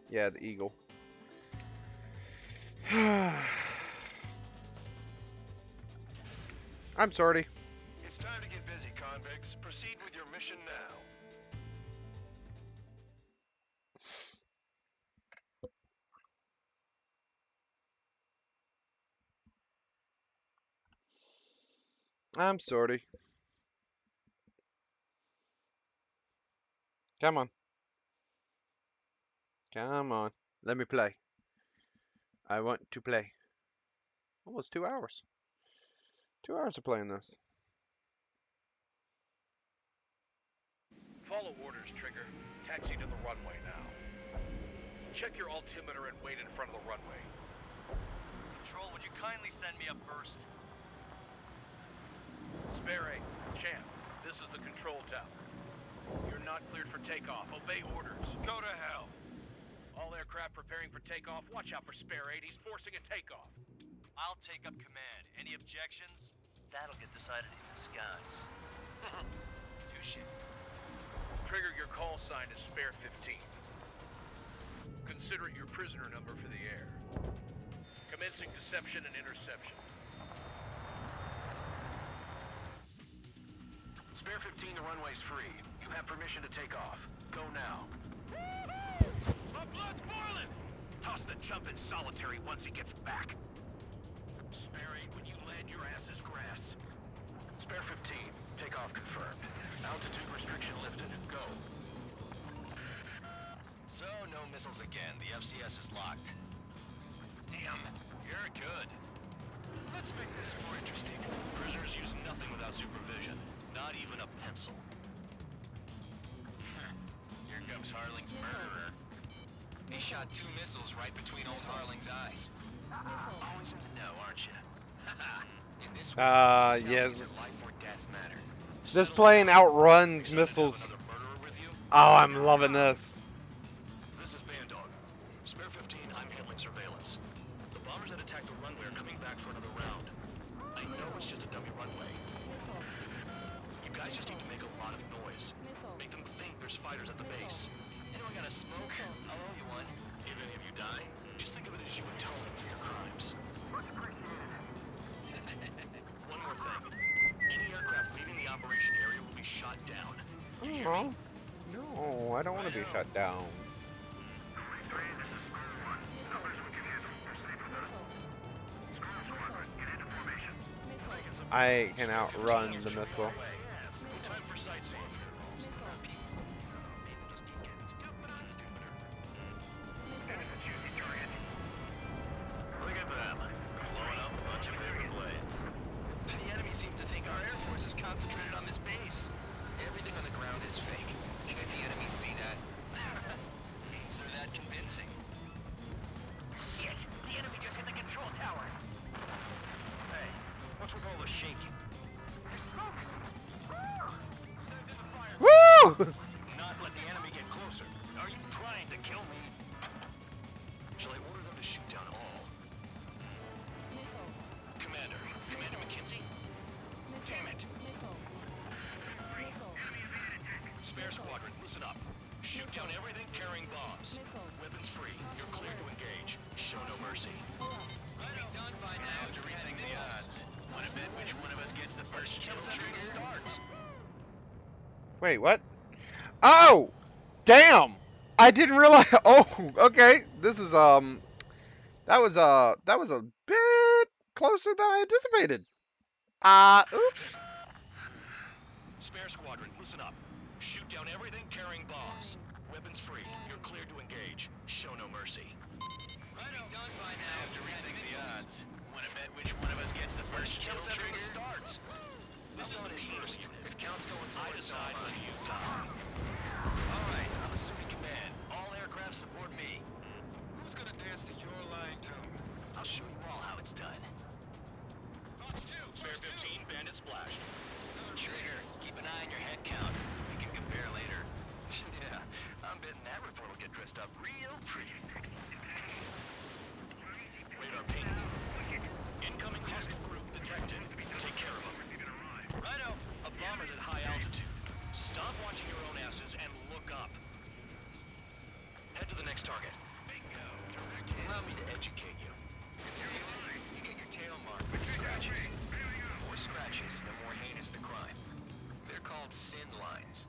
Yeah, the Eagle. I'm sorry. It's time to get busy, convicts. Proceed with your mission now. I'm sorry. Come on. Come on. Let me play. I want to play. Almost 2 hours. 2 hours of playing this. Follow orders, Trigger. Taxi to the runway now. Check your altimeter and wait in front of the runway. Control, would you kindly send me a burst? Spare 8, Champ, this is the control tower. You're not cleared for takeoff. Obey orders. Go to hell. All aircraft preparing for takeoff. Watch out for Spare 8. He's forcing a takeoff. I'll take up command. Any objections? That'll get decided in the skies. Touche. Trigger, your call sign is Spare 15. Consider it your prisoner number for the air. Commencing deception and interception. Spare 15, the runway's free. You have permission to take off. Go now. My blood's boiling! Toss the chump in solitary once he gets back. Spare 8, when you land, your ass is grass. Spare 15, takeoff confirmed. Altitude restriction lifted. Go. So, no missiles again. The FCS is locked. Damn, you're good. Let's make this more interesting. Prisoners use nothing without supervision. Not even a pencil. Here comes Harling's murderer. He shot 2 missiles right between old Harling's eyes. Always in the know, aren't you? In this yes. life or death matter. This plane outruns missiles. Oh, I'm loving this. This is Bandog. Spare 15, I'm handling surveillance. The bombers that attacked the runway are coming back for another round. I know it's just a dummy runway. You guys just need to make a lot of noise. Make them think there's fighters at the base. Anyone got a smoke? I'll owe you one. If any of you die, just think of it as you atone for your crimes. One more thing. Any aircraft leaving the operation area will be shot down. You hear me? No, I don't want to be shut down. I can outrun the missile. Time for sightseeing. Look at them. Blowing up a bunch of paper planes. The enemy seems to think our Air Force is concentrated on this base. Everything on the ground is fake. Can't the enemy see that? They're that convincing. Shit! The enemy just hit the control tower! Hey, what's with all the shaking? There's smoke! Send in the fire! Woo! Not let the enemy get closer. Are you trying to kill me? Shall I order them to shoot down all? Commander McKinsey? Damn it! Spare squadron, listen up. Shoot down everything carrying bombs. Weapons free. You're clear to engage. Show no mercy. Might be done by now. After rethink the odds. Wanna bet which one of us gets the first kill trigger? Starts. Wait, what? Oh! Damn! I didn't realize. Oh, okay. This is that was a bit closer than I anticipated. Oops. Spare squadron, listen up. Shoot down everything carrying bombs. Weapons free. You're clear to engage. Show no mercy. Might be done by now. After rethink the odds. Wanna bet which one of us gets the first kill trigger? Starts. This is the penal unit. If counts going I forward, decide when you die. Alright, I'm assuming command. All aircraft support me. Who's gonna dance to your line tune? I'll show you all how it's done. Box 2! Spare 15, bandit splash. Trigger, keep an eye on your head count. We can compare later. Yeah, I'm betting that report will get dressed up real pretty. Radar ping. Incoming hostile group detected. Take care of them. Righto. A bomber's at high altitude. Stop watching your own asses and look up. Head to the next target. Bingo. Allow me to educate you. If you see it, you get your tail marked with scratches. The more scratches, the more heinous the crime. They're called sin lines.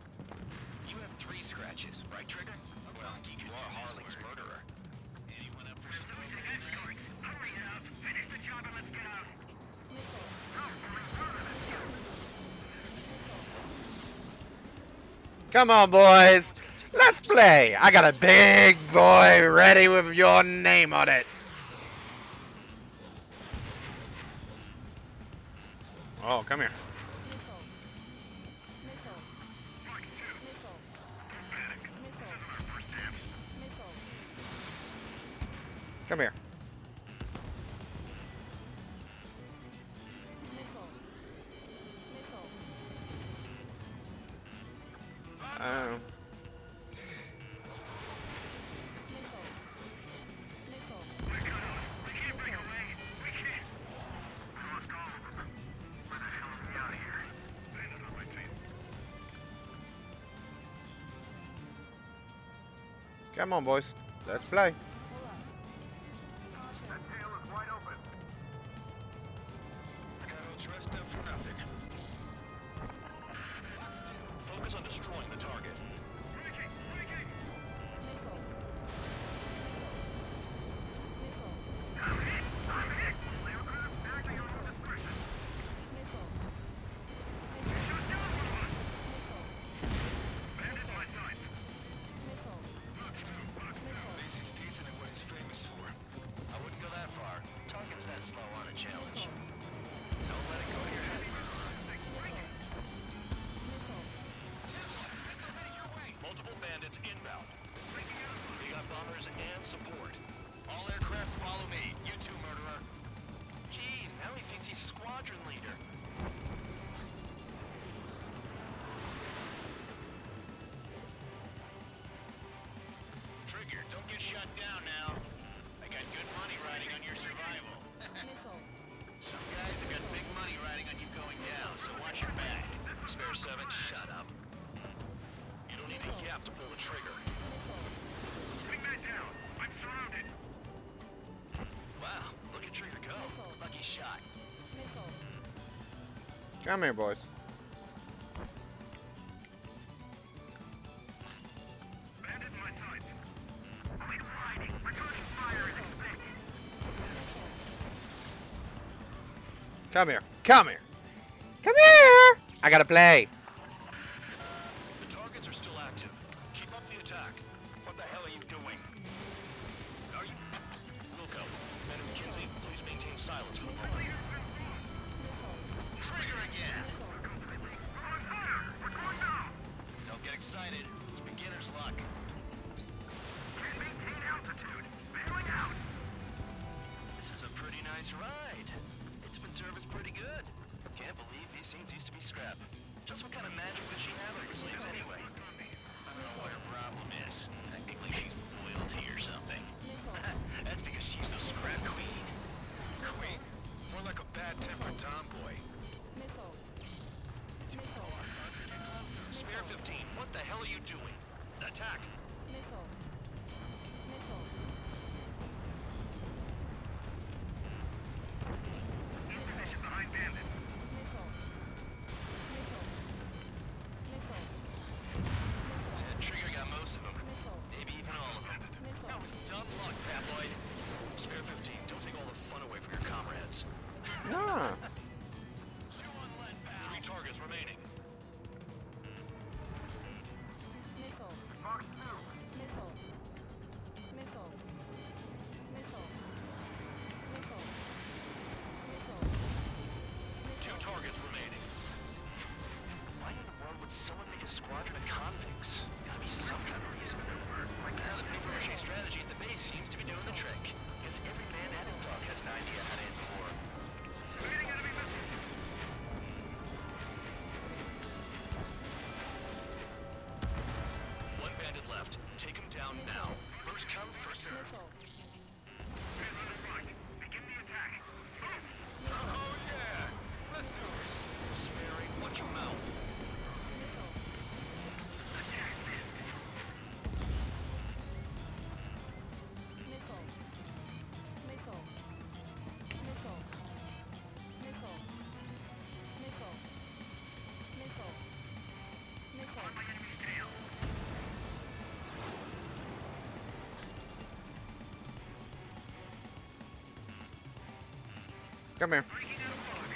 You have 3 scratches, right, Trigger? Well, you are Harling's murderer. Anyone up for some Hurry up! Finish the job and let's get out! Come on, boys. Let's play. I got a big boy ready with your name on it. Oh, come here. Come here. Oh. Come on, boys. Let's play. That tail is wide open. I got all dressed up for nothing. Focus on destroying the target. Macy's decent at what he's famous for. I wouldn't go that far. Target's that slow on a challenge. Don't let it go to your head. Multiple bandits inbound. They got bombers and support. All aircraft follow me. You too, murderer. Jeez, now he thinks he's squadron leader. Trigger, don't get shut down now. I got good money riding on your survival. Some guys have got big money riding on you going down, so watch your back. Spare 7, shut up. You don't need a gap to pull the trigger. Wingman down. I'm surrounded. Wow, look at Trigger go. Lucky shot. Come here, boys. Bandit in my sights. Quit hiding. Returning fire is expected. Come here. Come here. Come here. I gotta play. The targets are still active. Keep up the attack. What the hell are you doing? Are you... Wilco, Commander McKenzie, please maintain silence for the moment. Trigger again! On fire! We're going down! Don't get excited. It's beginner's luck. Can't maintain altitude. Bailing out! This is a pretty nice ride. It's been serviced pretty good. Can't believe these things used to be scrap. Just what kind of magic does she have up her sleeves anyway? I don't know what her problem is. I think like she's royalty or something. That's because she's the scrap queen. Queen? More like a bad-tempered tomboy. Spare 15, what the hell are you doing? Attack! Position behind bandit. Trigger got most of them. Maybe even all of them. That was dumb luck, tabloid. Spare 15, don't take all the fun away from your comrades. Nah. 3 targets remaining. Mark 2. 2 targets remaining. Why in the world would someone make a squadron of convicts? Gotta be some kind of reason. Now the paper-mache strategy at the base seems to be doing the trick. Guess every man and his dog has an idea how to end the war. Evading enemy missiles. One bandit left. Take him down now. First come, first served. Bandit is right. Begin the attack. Move! Oh yeah! Let's do this. Sparing, watch your mouth. On my enemy's tail. Come here. Breaking out of lock.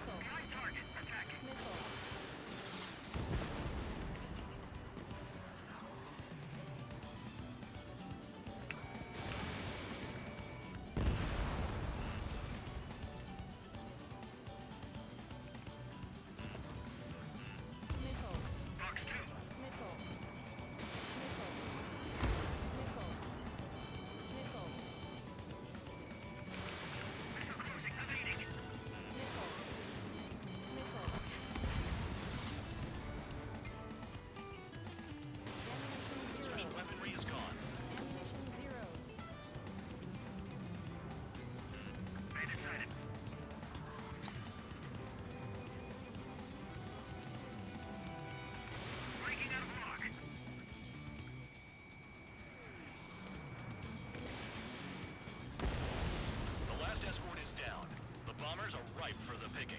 Behind target. Attacking. bomber's weaponry is gone. Ammunition zero. Made it sighted. Breaking out of lock. The last escort is down. The bombers are ripe for the picking.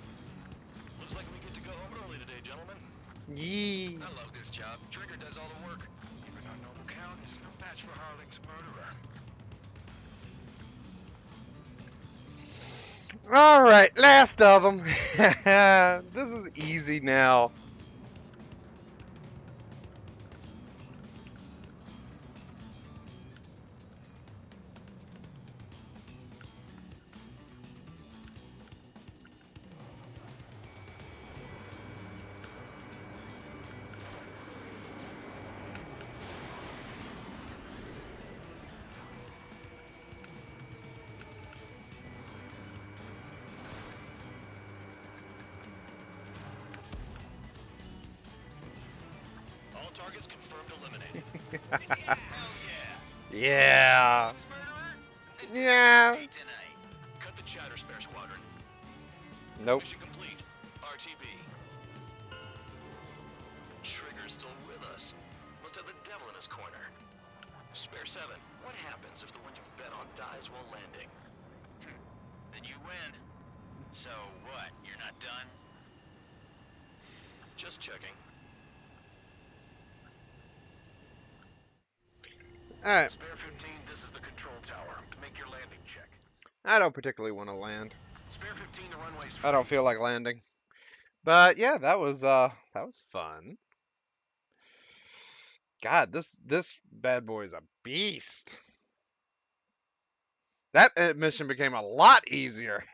Looks like we get to go home early today, gentlemen. Yee. I love this job. Trigger does all the work. Even our noble count is no match for Harling's murderer. All right, last of them. This is easy now. All targets confirmed eliminated. Hell yeah. Yeah. Harling's murderer? Yeah. Hey, tonight. Cut the chatter, Spare Squadron. Nope. Mission complete. RTB. Trigger's still with us. Must have the devil in his corner. Spare 7, what happens if the one you've bet on dies while landing? Then you win. So what? You're not done? Just checking. All right. Spare 15, this is the control tower. Make your landing check. I don't particularly want to land. Spare 15, the runway's free. I don't feel like landing. But yeah, that was fun. God, this bad boy is a beast. That mission became a lot easier.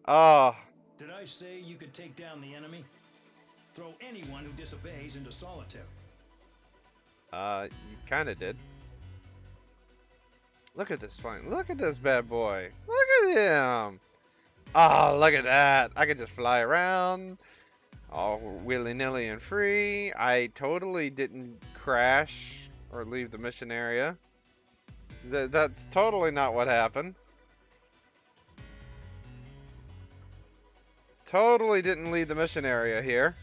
Oh, Did I say you could take down the enemy? Throw anyone who disobeys into solitary. you kind of did. Look at this fine. Look at this bad boy. Look at him. Oh, look at that. I can just fly around all willy-nilly and free. I totally didn't crash or leave the mission area. That's totally not what happened. Totally didn't leave the mission area here.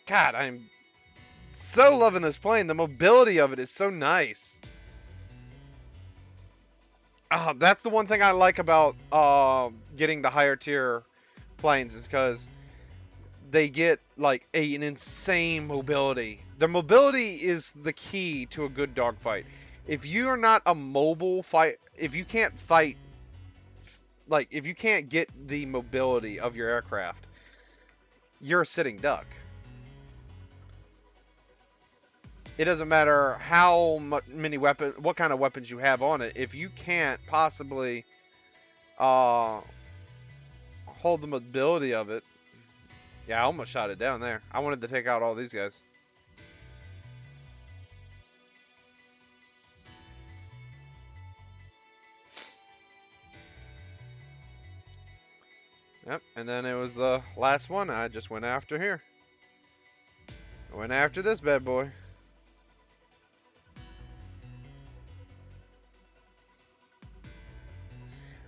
God, I'm so loving this plane. The mobility of it is so nice. That's the one thing I like about getting the higher tier planes is because they get like an insane mobility. The mobility is the key to a good dogfight. If you are not a mobile fight, if you can't fight, like if you can't get the mobility of your aircraft, you're a sitting duck. It doesn't matter how many weapons, what kind of weapons you have on it. If you can't possibly hold the mobility of it, yeah, I almost shot it down there. I wanted to take out all these guys. Yep, and then it was the last one I just went after here. I went after this bad boy.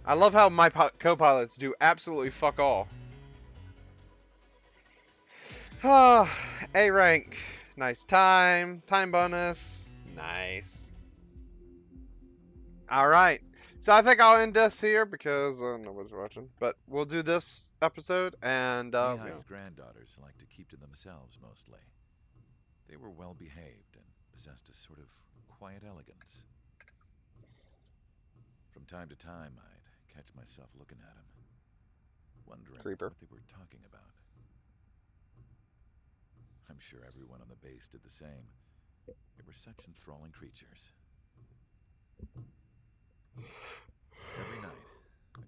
I love how my co-pilots do absolutely fuck all. A rank. Nice time. Time bonus. Nice. Alright. So I think I'll end this here because nobody's watching. But we'll do this episode and Lehi's granddaughters liked to keep to themselves mostly. They were well behaved and possessed a sort of quiet elegance. From time to time, I'd catch myself looking at them, wondering Creeper. what they were talking about. I'm sure everyone on the base did the same. They were such enthralling creatures. Every night,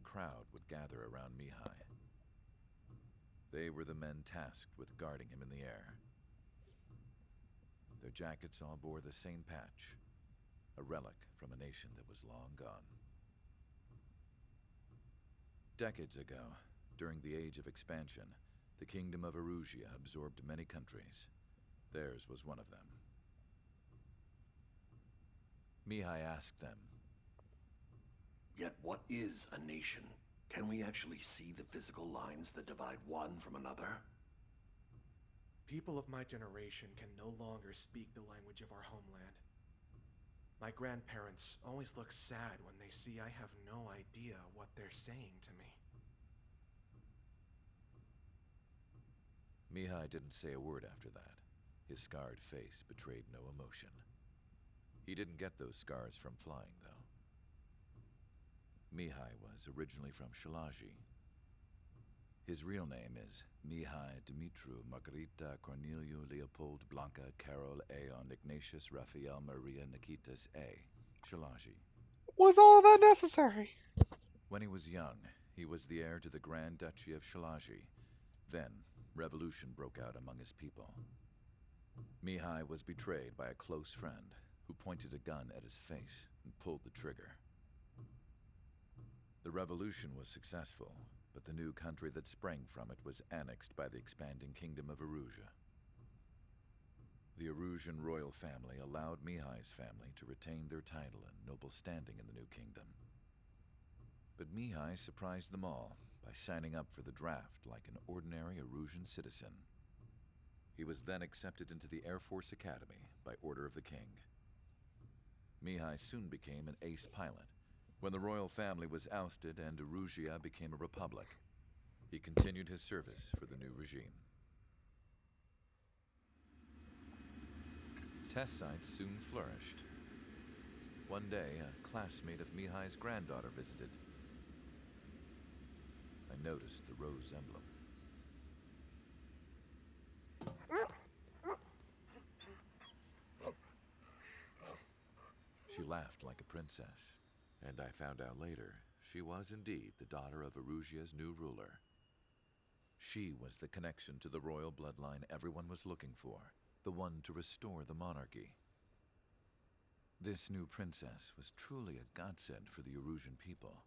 across crowd would gather around Mihai. They were the men tasked with guarding him in the air. Their jackets all bore the same patch, a relic from a nation that was long gone. Decades ago, during the Age of Expansion, the Kingdom of Erusia absorbed many countries. Theirs was one of them. Mihai asked them, "Yet what is a nation? Can we actually see the physical lines that divide one from another?" People of my generation can no longer speak the language of our homeland. My grandparents always look sad when they see I have no idea what they're saying to me. Mihai didn't say a word after that. His scarred face betrayed no emotion. He didn't get those scars from flying, though. Mihai was originally from Shalaji. His real name is Mihai Dumitru Margarita Corneliu Leopold Blanca Carol Aeon Ignatius Raphael Maria Nikitas A. Shalaji. Was all that necessary? When he was young, he was the heir to the Grand Duchy of Shalaji. Then, revolution broke out among his people. Mihai was betrayed by a close friend who pointed a gun at his face and pulled the trigger. The revolution was successful, but the new country that sprang from it was annexed by the expanding Kingdom of Erusia. The Erusian royal family allowed Mihai's family to retain their title and noble standing in the new kingdom. But Mihai surprised them all by signing up for the draft like an ordinary Erusian citizen. He was then accepted into the Air Force Academy by order of the king. Mihai soon became an ace pilot. When the royal family was ousted and Erusia became a republic, he continued his service for the new regime. Test sites soon flourished. One day, a classmate of Mihai's granddaughter visited. I noticed the rose emblem. She laughed like a princess, and I found out later she was indeed the daughter of Erusia's new ruler. She was the connection to the royal bloodline everyone was looking for, the one to restore the monarchy. This new princess was truly a godsend for the Erusian people.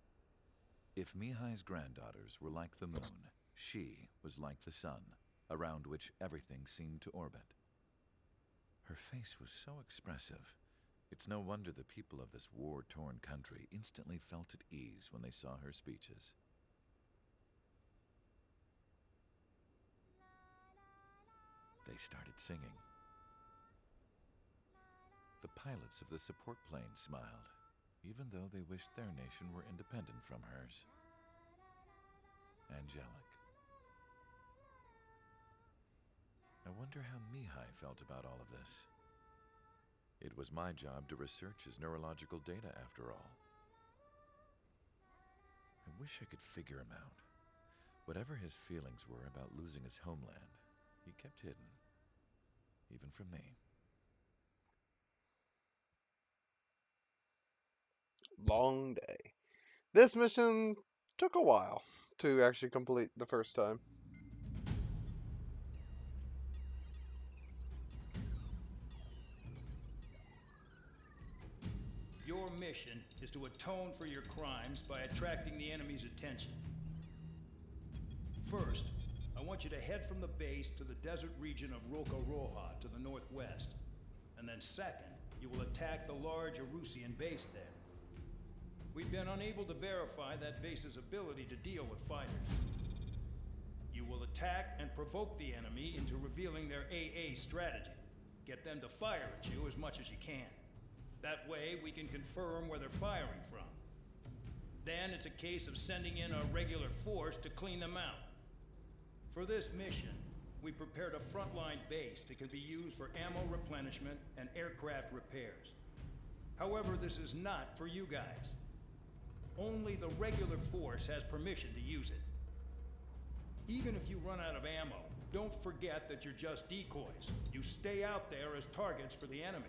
If Mihai's granddaughters were like the moon, she was like the sun, around which everything seemed to orbit. Her face was so expressive. It's no wonder the people of this war-torn country instantly felt at ease when they saw her speeches. They started singing. The pilots of the support planes smiled, even though they wished their nation were independent from hers. Angelic. I wonder how Mihai felt about all of this. It was my job to research his neurological data, after all. I wish I could figure him out. Whatever his feelings were about losing his homeland, he kept hidden, even from me. Long day. This mission took a while to actually complete the first time. Your mission is to atone for your crimes by attracting the enemy's attention. First, I want you to head from the base to the desert region of Roca-Roja to the northwest. And then second, you will attack the large Erusian base there. We've been unable to verify that base's ability to deal with fighters. You will attack and provoke the enemy into revealing their AA strategy. Get them to fire at you as much as you can. That way, we can confirm where they're firing from. Then it's a case of sending in a regular force to clean them out. For this mission, we prepared a frontline base that can be used for ammo replenishment and aircraft repairs. However, this is not for you guys. Only the regular force has permission to use it. Even if you run out of ammo, don't forget that you're just decoys. You stay out there as targets for the enemy.